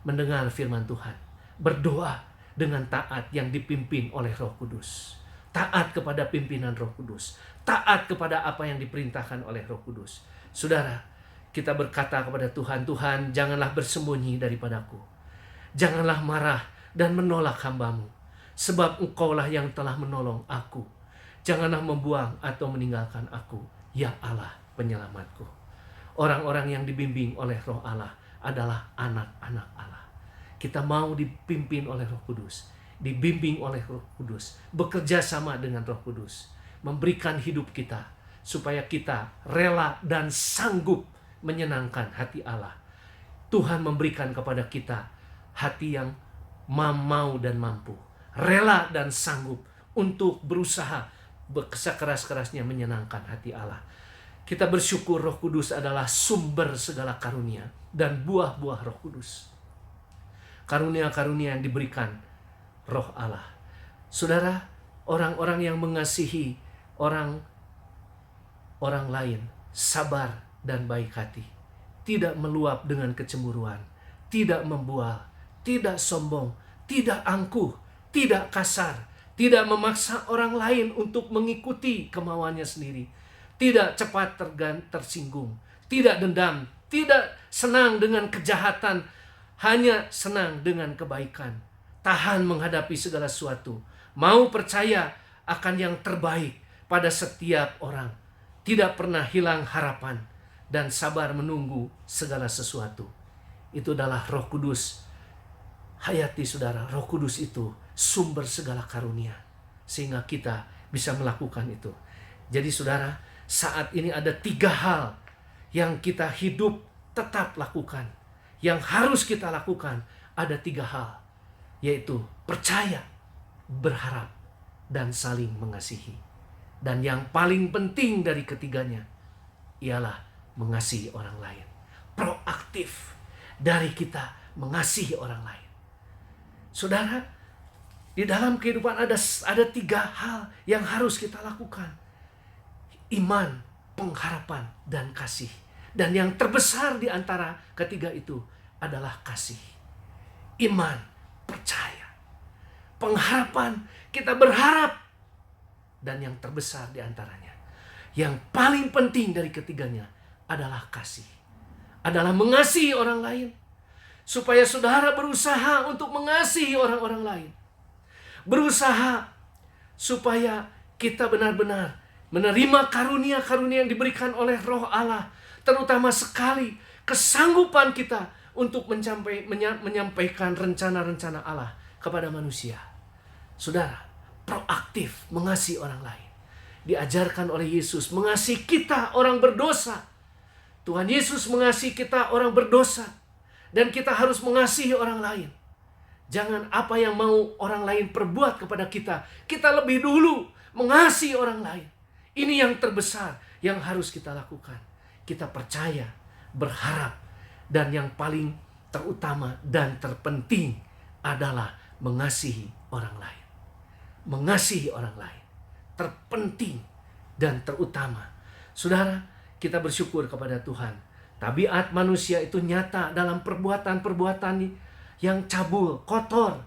mendengar firman Tuhan, berdoa dengan taat yang dipimpin oleh Roh Kudus. Taat kepada pimpinan Roh Kudus, taat kepada apa yang diperintahkan oleh Roh Kudus. Saudara, kita berkata kepada Tuhan, Tuhan janganlah bersembunyi daripadaku. Janganlah marah dan menolak hamba-Mu, sebab Engkaulah yang telah menolong aku. Janganlah membuang atau meninggalkan aku, ya Allah penyelamatku. Orang-orang yang dibimbing oleh Roh Allah adalah anak-anak Allah. Kita mau dipimpin oleh Roh Kudus, dibimbing oleh Roh Kudus, bekerja sama dengan Roh Kudus, memberikan hidup kita supaya kita rela dan sanggup menyenangkan hati Allah. Tuhan memberikan kepada kita hati yang mau dan mampu, rela dan sanggup untuk berusaha sekeras-kerasnya menyenangkan hati Allah. Kita bersyukur Roh Kudus adalah sumber segala karunia dan buah-buah Roh Kudus. Karunia-karunia yang diberikan Roh Allah. Saudara, orang-orang yang mengasihi orang lain, sabar dan baik hati, tidak meluap dengan kecemburuan, tidak membual, tidak sombong, tidak angkuh, tidak kasar, tidak memaksa orang lain untuk mengikuti kemauannya sendiri, tidak cepat tersinggung, tidak dendam, tidak senang dengan kejahatan, hanya senang dengan kebaikan, tahan menghadapi segala sesuatu, mau percaya akan yang terbaik pada setiap orang, tidak pernah hilang harapan, dan sabar menunggu segala sesuatu. Itu adalah Roh Kudus. Hayati saudara, Roh Kudus itu sumber segala karunia, sehingga kita bisa melakukan itu. Jadi saudara, saat ini ada 3 hal yang kita hidup tetap lakukan. Yang harus kita lakukan ada 3 hal, yaitu percaya, berharap, dan saling mengasihi. Dan yang paling penting dari ketiganya ialah mengasihi orang lain. Proaktif dari kita mengasihi orang lain. Saudara, Di dalam kehidupan ada 3 hal yang harus kita lakukan. Iman, pengharapan, dan kasih. Dan yang terbesar di antara ketiga itu adalah kasih. Iman, percaya. Pengharapan, kita berharap. Dan yang terbesar di antaranya, yang paling penting dari ketiganya adalah kasih. Adalah mengasihi orang lain. Supaya saudara berusaha untuk mengasihi orang-orang lain. Berusaha supaya kita benar-benar menerima karunia-karunia yang diberikan oleh Roh Allah. Terutama sekali kesanggupan kita untuk menyampaikan rencana-rencana Allah kepada manusia. Saudara, proaktif mengasihi orang lain. Diajarkan oleh Yesus mengasihi kita orang berdosa. Tuhan Yesus mengasihi kita orang berdosa. Dan kita harus mengasihi orang lain. Jangan apa yang mau orang lain perbuat kepada kita, kita lebih dulu mengasihi orang lain. Ini yang terbesar yang harus kita lakukan. Kita percaya, berharap, dan yang paling terutama dan terpenting adalah mengasihi orang lain. Mengasihi orang lain. Terpenting dan terutama. Saudara, kita bersyukur kepada Tuhan. Tabiat manusia itu nyata dalam perbuatan-perbuatan yang cabul, kotor,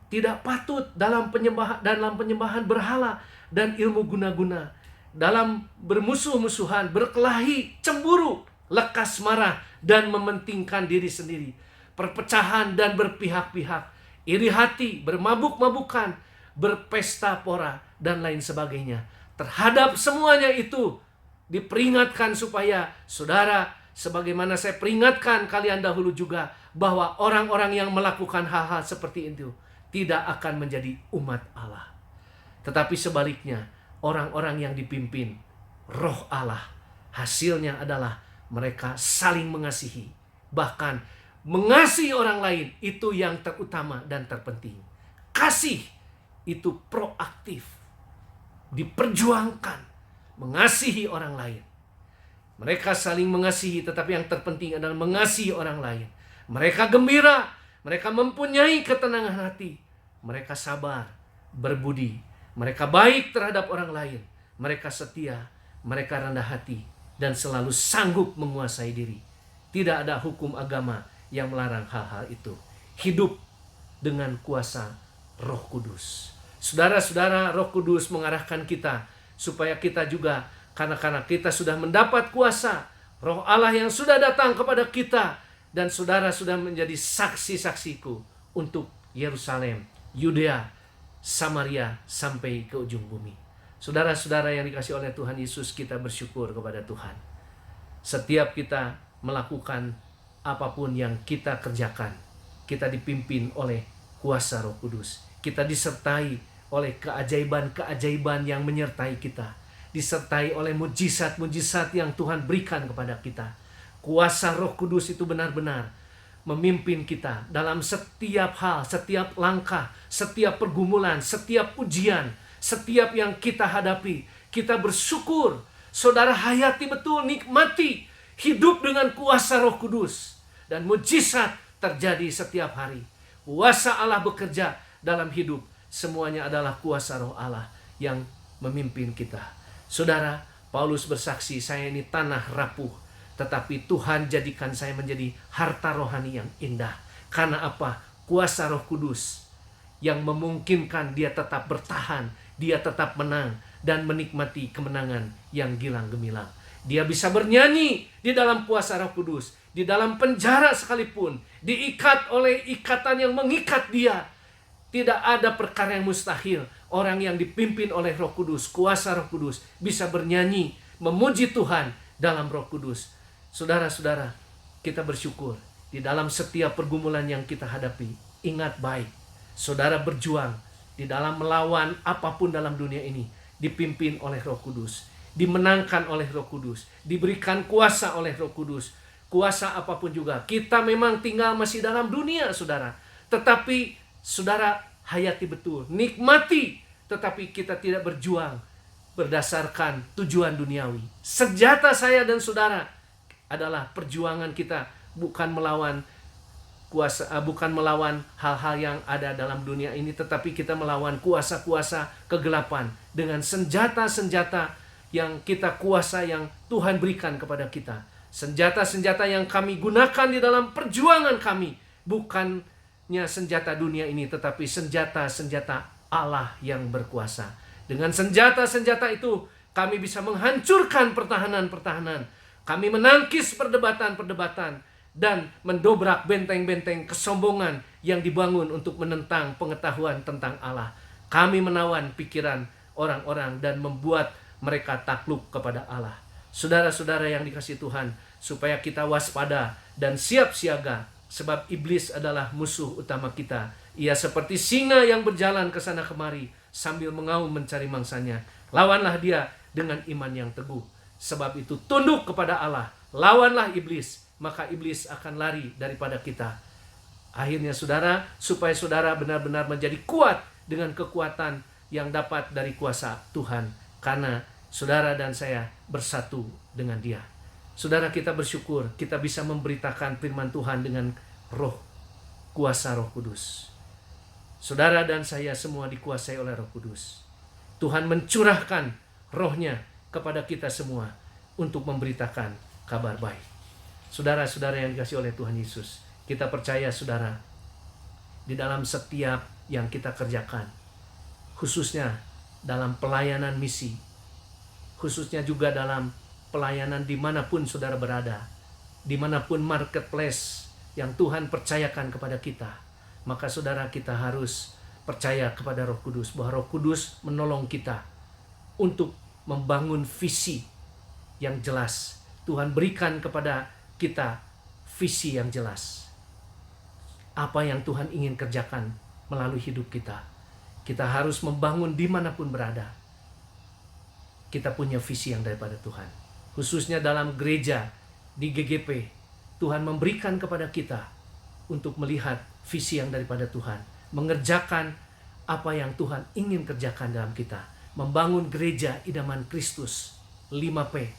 tidak patut dalam penyembahan berhala dan ilmu guna-guna, dalam bermusuh-musuhan, berkelahi, cemburu, lekas marah dan mementingkan diri sendiri, perpecahan dan berpihak-pihak, iri hati, bermabuk-mabukan, berpesta pora dan lain sebagainya. Terhadap semuanya itu diperingatkan supaya saudara, sebagaimana saya peringatkan kalian dahulu juga, bahwa orang-orang yang melakukan hal-hal seperti itu tidak akan menjadi umat Allah. Tetapi sebaliknya, orang-orang yang dipimpin Roh Allah, hasilnya adalah mereka saling mengasihi. Bahkan mengasihi orang lain itu yang terutama dan terpenting. Kasih itu proaktif, diperjuangkan, mengasihi orang lain. Mereka saling mengasihi, tetapi yang terpenting adalah mengasihi orang lain. Mereka gembira, mereka mempunyai ketenangan hati, mereka sabar, berbudi, mereka baik terhadap orang lain, mereka setia, mereka rendah hati, dan selalu sanggup menguasai diri. Tidak ada hukum agama yang melarang hal-hal itu. Hidup dengan kuasa Roh Kudus. Saudara-saudara, Roh Kudus mengarahkan kita supaya kita juga, karena kita sudah mendapat kuasa Roh Allah yang sudah datang kepada kita, dan saudara sudah menjadi saksi-saksiku untuk Yerusalem, Yudea, Samaria, sampai ke ujung bumi. Saudara-saudara yang dikasihi oleh Tuhan Yesus, kita bersyukur kepada Tuhan. Setiap kita melakukan apapun yang kita kerjakan, kita dipimpin oleh kuasa Roh Kudus. Kita disertai oleh keajaiban-keajaiban yang menyertai kita. Disertai oleh mujizat-mujizat yang Tuhan berikan kepada kita. Kuasa Roh Kudus itu benar-benar memimpin kita dalam setiap hal, setiap langkah, setiap pergumulan, setiap ujian, setiap yang kita hadapi. Kita bersyukur, saudara, hayati betul, nikmati hidup dengan kuasa Roh Kudus. Dan mujizat terjadi setiap hari. Kuasa Allah bekerja dalam hidup. Semuanya adalah kuasa Roh Allah yang memimpin kita. Saudara, Paulus bersaksi, saya ini tanah rapuh, tetapi Tuhan jadikan saya menjadi harta rohani yang indah. Karena apa? Kuasa Roh Kudus yang memungkinkan dia tetap bertahan, dia tetap menang, dan menikmati kemenangan yang gilang gemilang. Dia bisa bernyanyi di dalam kuasa Roh Kudus. Di dalam penjara sekalipun, diikat oleh ikatan yang mengikat dia. Tidak ada perkara yang mustahil. Orang yang dipimpin oleh Roh Kudus, kuasa Roh Kudus, bisa bernyanyi, memuji Tuhan dalam Roh Kudus. Saudara-saudara, kita bersyukur di dalam setiap pergumulan yang kita hadapi. Ingat baik, saudara berjuang di dalam melawan apapun dalam dunia ini, dipimpin oleh Roh Kudus, dimenangkan oleh Roh Kudus, diberikan kuasa oleh Roh Kudus. Kuasa apapun juga. Kita memang tinggal masih dalam dunia, saudara. Tetapi saudara hayati betul, nikmati, tetapi kita tidak berjuang berdasarkan tujuan duniawi. Senjata saya dan saudara adalah perjuangan kita bukan melawan bukan melawan hal-hal yang ada dalam dunia ini, tetapi kita melawan kuasa-kuasa kegelapan dengan senjata-senjata yang kita kuasa, yang Tuhan berikan kepada kita. Senjata-senjata yang kami gunakan di dalam perjuangan kami bukannya senjata dunia ini, tetapi senjata-senjata Allah yang berkuasa. Dengan senjata-senjata itu kami bisa menghancurkan pertahanan-pertahanan. Kami menangkis perdebatan-perdebatan dan mendobrak benteng-benteng kesombongan yang dibangun untuk menentang pengetahuan tentang Allah. Kami menawan pikiran orang-orang dan membuat mereka takluk kepada Allah. Saudara-saudara yang dikasihi Tuhan, supaya kita waspada dan siap siaga, sebab iblis adalah musuh utama kita. Ia seperti singa yang berjalan ke sana kemari sambil mengaum mencari mangsanya. Lawanlah dia dengan iman yang teguh. Sebab itu tunduk kepada Allah, lawanlah iblis, maka iblis akan lari daripada kita. Akhirnya saudara, supaya saudara benar-benar menjadi kuat dengan kekuatan yang dapat dari kuasa Tuhan, karena saudara dan saya bersatu dengan Dia. Saudara, kita bersyukur kita bisa memberitakan firman Tuhan dengan kuasa Roh Kudus. Saudara dan saya semua dikuasai oleh Roh Kudus. Tuhan mencurahkan Roh-Nya kepada kita semua untuk memberitakan kabar baik. Saudara-saudara yang dikasihi oleh Tuhan Yesus, kita percaya saudara, di dalam setiap yang kita kerjakan, khususnya dalam pelayanan misi, khususnya juga dalam pelayanan dimanapun saudara berada, dimanapun marketplace yang Tuhan percayakan kepada kita, maka saudara, kita harus percaya kepada Roh Kudus, bahwa Roh Kudus menolong kita untuk membangun visi yang jelas. Tuhan berikan kepada kita visi yang jelas. Apa yang Tuhan ingin kerjakan melalui hidup kita. Kita harus membangun dimanapun berada. Kita punya visi yang daripada Tuhan. Khususnya dalam gereja, di GGP, Tuhan memberikan kepada kita untuk melihat visi yang daripada Tuhan. Mengerjakan apa yang Tuhan ingin kerjakan dalam kita. Membangun gereja idaman Kristus 5P,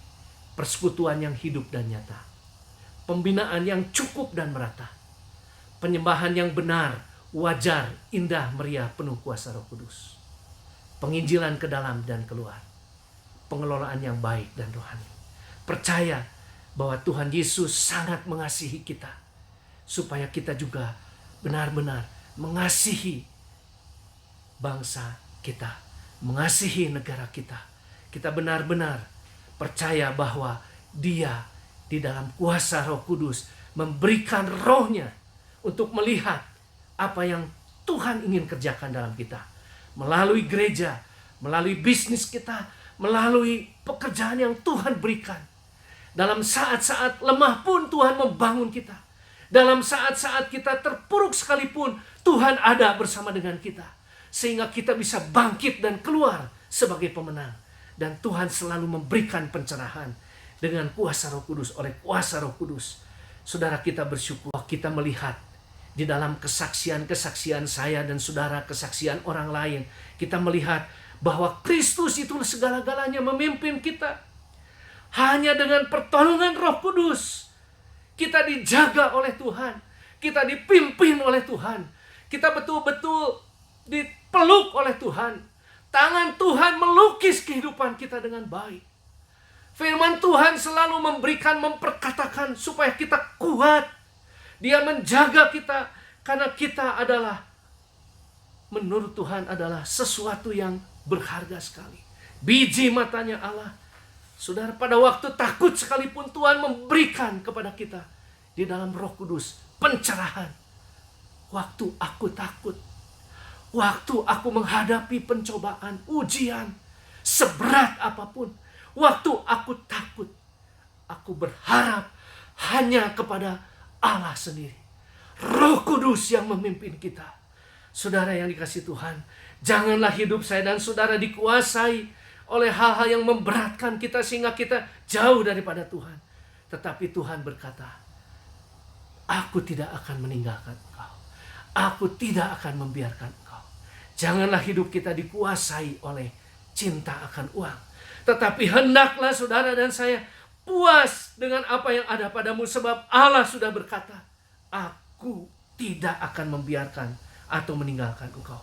persekutuan yang hidup dan nyata, pembinaan yang cukup dan merata, penyembahan yang benar, wajar, indah, meriah, penuh kuasa Roh Kudus, penginjilan ke dalam dan keluar, pengelolaan yang baik dan rohani. Percaya bahwa Tuhan Yesus sangat mengasihi kita, supaya kita juga benar-benar mengasihi bangsa kita, mengasihi negara kita. Kita benar-benar percaya bahwa Dia di dalam kuasa Roh Kudus memberikan Roh-Nya untuk melihat apa yang Tuhan ingin kerjakan dalam kita. Melalui gereja, melalui bisnis kita, melalui pekerjaan yang Tuhan berikan. Dalam saat-saat lemah pun Tuhan membangun kita. Dalam saat-saat kita terpuruk sekalipun, Tuhan ada bersama dengan kita. Sehingga kita bisa bangkit dan keluar sebagai pemenang. Dan Tuhan selalu memberikan pencerahan dengan kuasa Roh Kudus, oleh kuasa Roh Kudus. Saudara, kita bersyukur kita melihat di dalam kesaksian-kesaksian saya dan saudara, kesaksian orang lain. Kita melihat bahwa Kristus itulah segala-galanya memimpin kita. Hanya dengan pertolongan Roh Kudus kita dijaga oleh Tuhan. Kita dipimpin oleh Tuhan. Kita betul-betul dipeluk oleh Tuhan. Tangan Tuhan melukis kehidupan kita dengan baik. Firman Tuhan selalu memperkatakan supaya kita kuat. Dia menjaga kita karena kita adalah, menurut Tuhan, adalah sesuatu yang berharga sekali. Biji matanya Allah. Saudara, pada waktu takut sekalipun Tuhan memberikan kepada kita di dalam Roh Kudus pencerahan. Waktu aku takut, waktu aku menghadapi pencobaan, ujian, seberat apapun, waktu aku takut, aku berharap hanya kepada Allah sendiri. Roh Kudus yang memimpin kita. Saudara yang dikasihi Tuhan, janganlah hidup saya dan saudara dikuasai oleh hal-hal yang memberatkan kita sehingga kita jauh daripada Tuhan. Tetapi Tuhan berkata, aku tidak akan meninggalkan engkau. Aku tidak akan membiarkan engkau. Janganlah hidup kita dikuasai oleh cinta akan uang. Tetapi hendaklah saudara dan saya puas dengan apa yang ada padamu. Sebab Allah sudah berkata, aku tidak akan membiarkan atau meninggalkan engkau.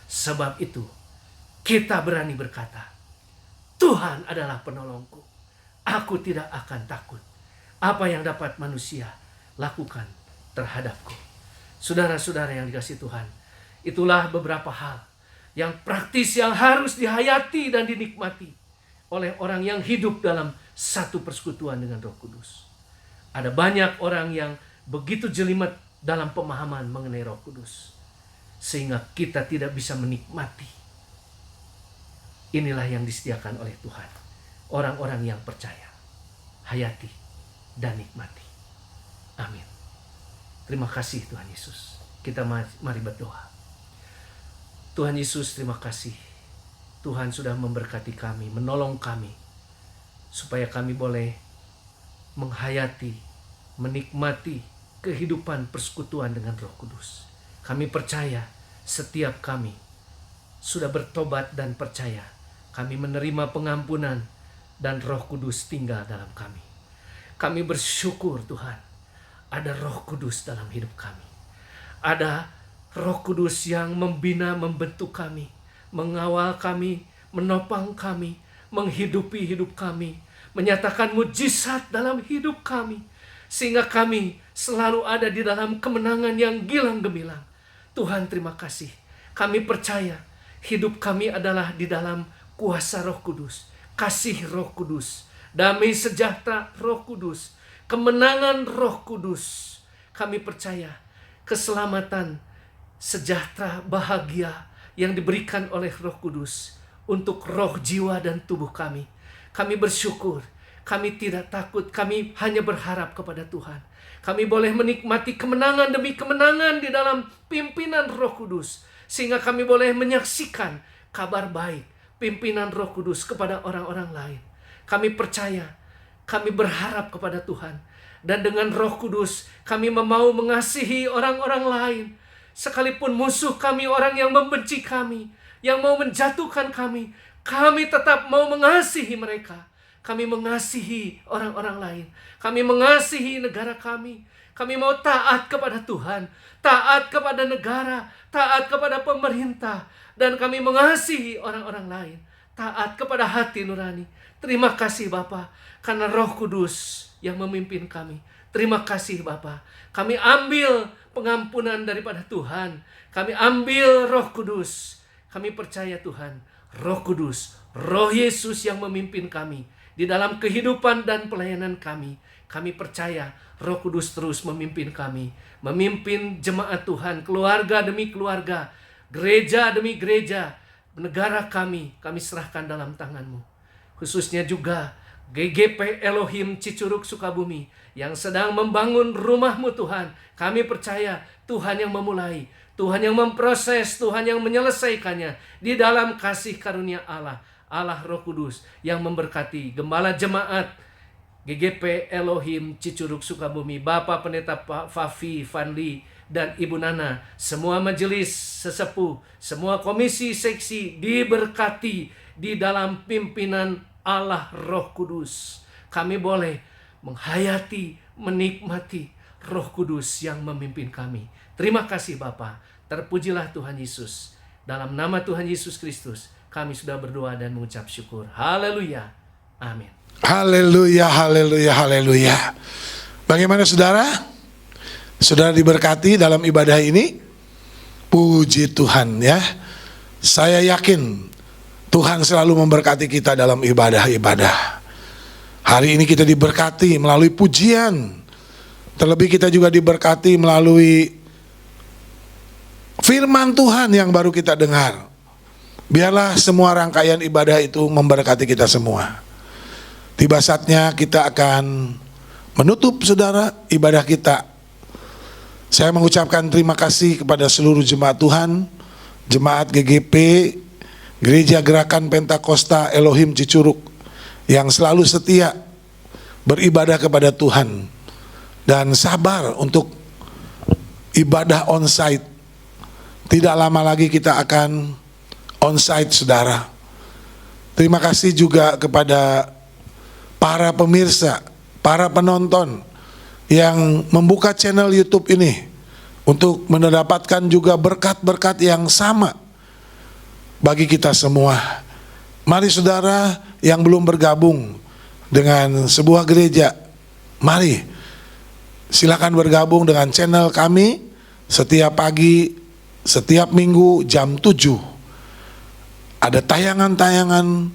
Sebab itu kita berani berkata, Tuhan adalah penolongku. Aku tidak akan takut. Apa yang dapat manusia lakukan terhadapku. Saudara-saudara yang dikasihi Tuhan, itulah beberapa hal yang praktis yang harus dihayati dan dinikmati oleh orang yang hidup dalam satu persekutuan dengan Roh Kudus. Ada banyak orang yang begitu jelimet dalam pemahaman mengenai Roh Kudus, sehingga kita tidak bisa menikmati. Inilah yang disediakan oleh Tuhan. Orang-orang yang percaya, hayati dan nikmati. Amin. Terima kasih Tuhan Yesus. Kita mari berdoa. Tuhan Yesus, terima kasih. Tuhan sudah memberkati kami, menolong kami, supaya kami boleh menghayati, menikmati kehidupan persekutuan dengan Roh Kudus. Kami percaya setiap kami sudah bertobat dan percaya, kami menerima pengampunan dan Roh Kudus tinggal dalam kami. Kami bersyukur Tuhan, ada Roh Kudus dalam hidup kami. Ada Roh Kudus yang membina, membentuk kami, mengawal kami, menopang kami, menghidupi hidup kami, menyatakan mujizat dalam hidup kami, sehingga kami selalu ada di dalam kemenangan yang gilang gemilang. Tuhan, terima kasih. Kami percaya hidup kami adalah di dalam kuasa Roh Kudus, kasih Roh Kudus, damai sejahtera Roh Kudus, kemenangan Roh Kudus. Kami percaya keselamatan, sejahtera, bahagia yang diberikan oleh Roh Kudus untuk roh, jiwa, dan tubuh kami. Kami bersyukur, kami tidak takut, kami hanya berharap kepada Tuhan. Kami boleh menikmati kemenangan demi kemenangan di dalam pimpinan Roh Kudus, sehingga kami boleh menyaksikan kabar baik pimpinan Roh Kudus kepada orang-orang lain. Kami percaya, kami berharap kepada Tuhan, dan dengan Roh Kudus kami mau mengasihi orang-orang lain. Sekalipun musuh kami, orang yang membenci kami, yang mau menjatuhkan kami, kami tetap mau mengasihi mereka. Kami mengasihi orang-orang lain. Kami mengasihi negara kami. Kami mau taat kepada Tuhan, taat kepada negara, taat kepada pemerintah. Dan kami mengasihi orang-orang lain, taat kepada hati nurani. Terima kasih Bapa, karena Roh Kudus yang memimpin kami. Terima kasih Bapa, kami ambil pengampunan daripada Tuhan. Kami ambil Roh Kudus. Kami percaya Tuhan, Roh Kudus, Roh Yesus yang memimpin kami di dalam kehidupan dan pelayanan kami. Kami percaya Roh Kudus terus memimpin kami, memimpin jemaat Tuhan, keluarga demi keluarga, gereja demi gereja, negara kami serahkan dalam tangan-Mu. Khususnya juga GGP Elohim Cicurug Sukabumi yang sedang membangun rumah-Mu Tuhan. Kami percaya Tuhan yang memulai, Tuhan yang memproses, Tuhan yang menyelesaikannya di dalam kasih karunia Allah, Allah Roh Kudus yang memberkati Gembala Jemaat GGP Elohim Cicurug Sukabumi, Bapak Pendeta Pak Fafi Fanli dan Ibu Nana, semua majelis sesepuh, semua komisi seksi diberkati di dalam pimpinan Allah Roh Kudus. Kami boleh menghayati, menikmati Roh Kudus yang memimpin kami. Terima kasih Bapa. Terpujilah Tuhan Yesus. Dalam nama Tuhan Yesus Kristus kami sudah berdoa dan mengucap syukur. Haleluya. Amin. Haleluya, haleluya, haleluya. Bagaimana saudara? Saudara diberkati dalam ibadah ini? Puji Tuhan ya. Saya yakin Tuhan selalu memberkati kita dalam ibadah-ibadah. Hari ini kita diberkati melalui pujian. Terlebih kita juga diberkati melalui firman Tuhan yang baru kita dengar. Biarlah semua rangkaian ibadah itu memberkati kita semua. Tiba saatnya kita akan menutup saudara ibadah kita. Saya mengucapkan terima kasih kepada seluruh jemaat Tuhan, jemaat GGP, Gereja Gerakan Pentakosta Elohim Cicurug yang selalu setia beribadah kepada Tuhan dan sabar untuk ibadah onsite. Tidak lama lagi kita akan onsite saudara. Terima kasih juga kepada para pemirsa, para penonton yang membuka channel YouTube ini untuk mendapatkan juga berkat-berkat yang sama bagi kita semua. Mari saudara yang belum bergabung dengan sebuah gereja, mari silakan bergabung dengan channel kami setiap pagi, setiap minggu jam 7. Ada tayangan-tayangan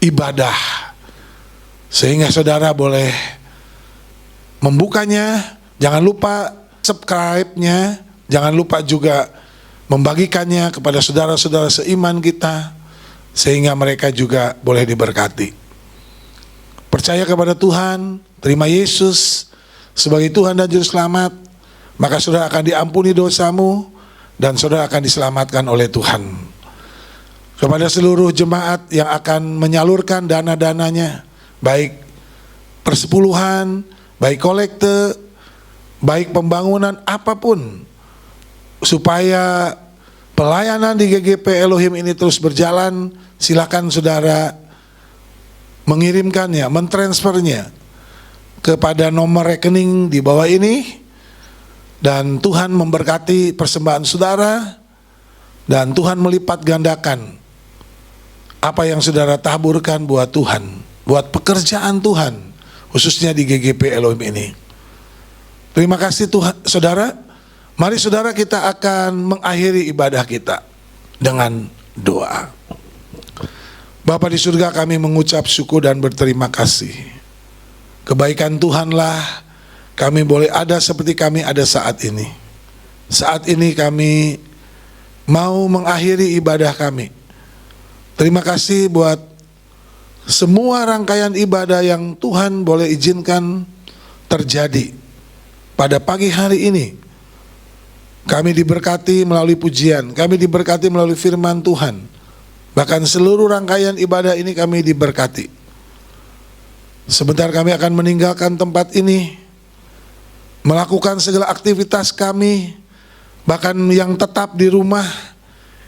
ibadah, sehingga saudara boleh membukanya. Jangan lupa subscribe-nya, jangan lupa juga membagikannya kepada saudara-saudara seiman kita, sehingga mereka juga boleh diberkati. Percaya kepada Tuhan, terima Yesus sebagai Tuhan dan Juru Selamat, maka saudara akan diampuni dosamu dan saudara akan diselamatkan oleh Tuhan. Kepada seluruh jemaat yang akan menyalurkan dana-dananya, baik persepuluhan, baik kolekte, baik pembangunan apapun, supaya pelayanan di GGP Elohim ini terus berjalan, silakan saudara mengirimkannya, mentransfernya kepada nomor rekening di bawah ini, dan Tuhan memberkati persembahan saudara, dan Tuhan melipat gandakan apa yang saudara taburkan buat Tuhan, buat pekerjaan Tuhan, khususnya di GGP Elohim ini. Terima kasih Tuhan, saudara. Mari saudara kita akan mengakhiri ibadah kita dengan doa. Bapa di surga, kami mengucap syukur dan berterima kasih. Kebaikan Tuhanlah kami boleh ada seperti kami ada saat ini. Saat ini kami mau mengakhiri ibadah kami. Terima kasih buat semua rangkaian ibadah yang Tuhan boleh izinkan terjadi pada pagi hari ini. Kami diberkati melalui pujian, kami diberkati melalui firman Tuhan. Bahkan seluruh rangkaian ibadah ini kami diberkati. Sebentar kami akan meninggalkan tempat ini, melakukan segala aktivitas kami, bahkan yang tetap di rumah.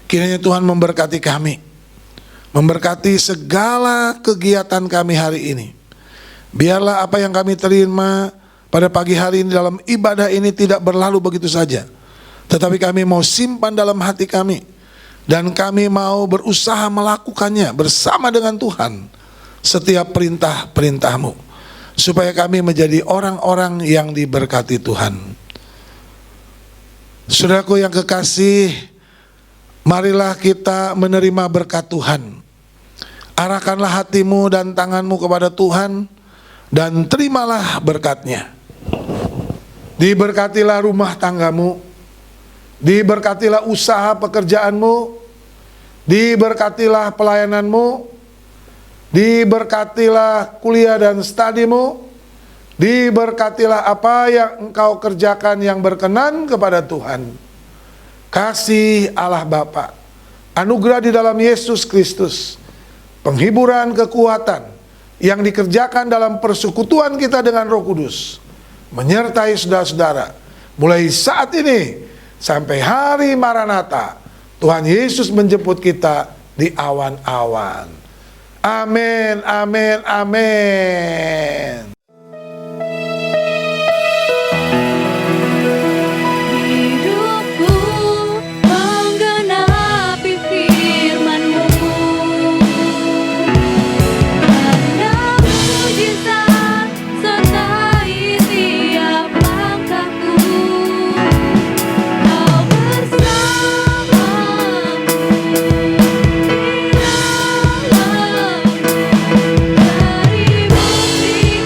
Kiranya Tuhan memberkati kami, memberkati segala kegiatan kami hari ini. Biarlah apa yang kami terima pada pagi hari ini dalam ibadah ini tidak berlalu begitu saja, tetapi kami mau simpan dalam hati kami, dan kami mau berusaha melakukannya bersama dengan Tuhan, setiap perintah-perintah-Mu, supaya kami menjadi orang-orang yang diberkati Tuhan. Saudaraku yang kekasih, marilah kita menerima berkat Tuhan. Arahkanlah hatimu dan tanganmu kepada Tuhan, dan terimalah berkatnya. Diberkatilah rumah tanggamu, diberkatilah usaha pekerjaanmu, diberkatilah pelayananmu, diberkatilah kuliah dan studimu, diberkatilah apa yang engkau kerjakan yang berkenan kepada Tuhan. Kasih Allah Bapa, anugerah di dalam Yesus Kristus, penghiburan kekuatan yang dikerjakan dalam persekutuan kita dengan Roh Kudus, menyertai saudara-saudara mulai saat ini sampai hari Maranatha, Tuhan Yesus menjemput kita di awan-awan. Amin, amin, amin. Hidupku menggenapi firman-Mu, tanda mujizat sertai tiap langkahku. Kau bersamaku di dalam dari bukti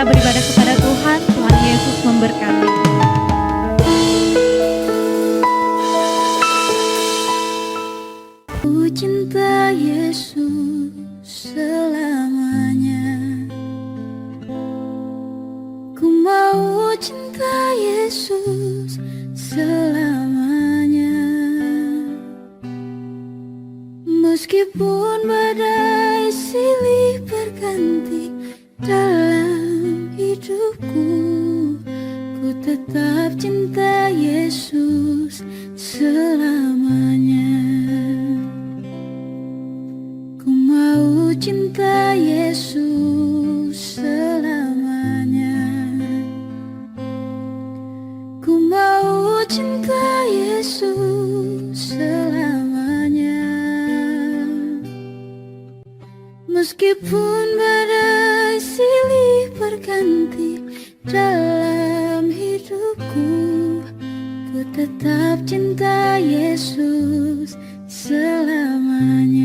setia beribadah kepada Tuhan. Tuhan Yesus memberkati. Ku cinta Yesus selamanya. Ku mau cinta Yesus selamanya. Meskipun badai silih berganti dalam hidupku, ku tetap cinta Yesus selamanya. Ku mau cinta Yesus selamanya. Ku mau cinta Yesus selamanya. Meskipun badai silih berganti dalam hidupku, ku tetap cinta Yesus selamanya.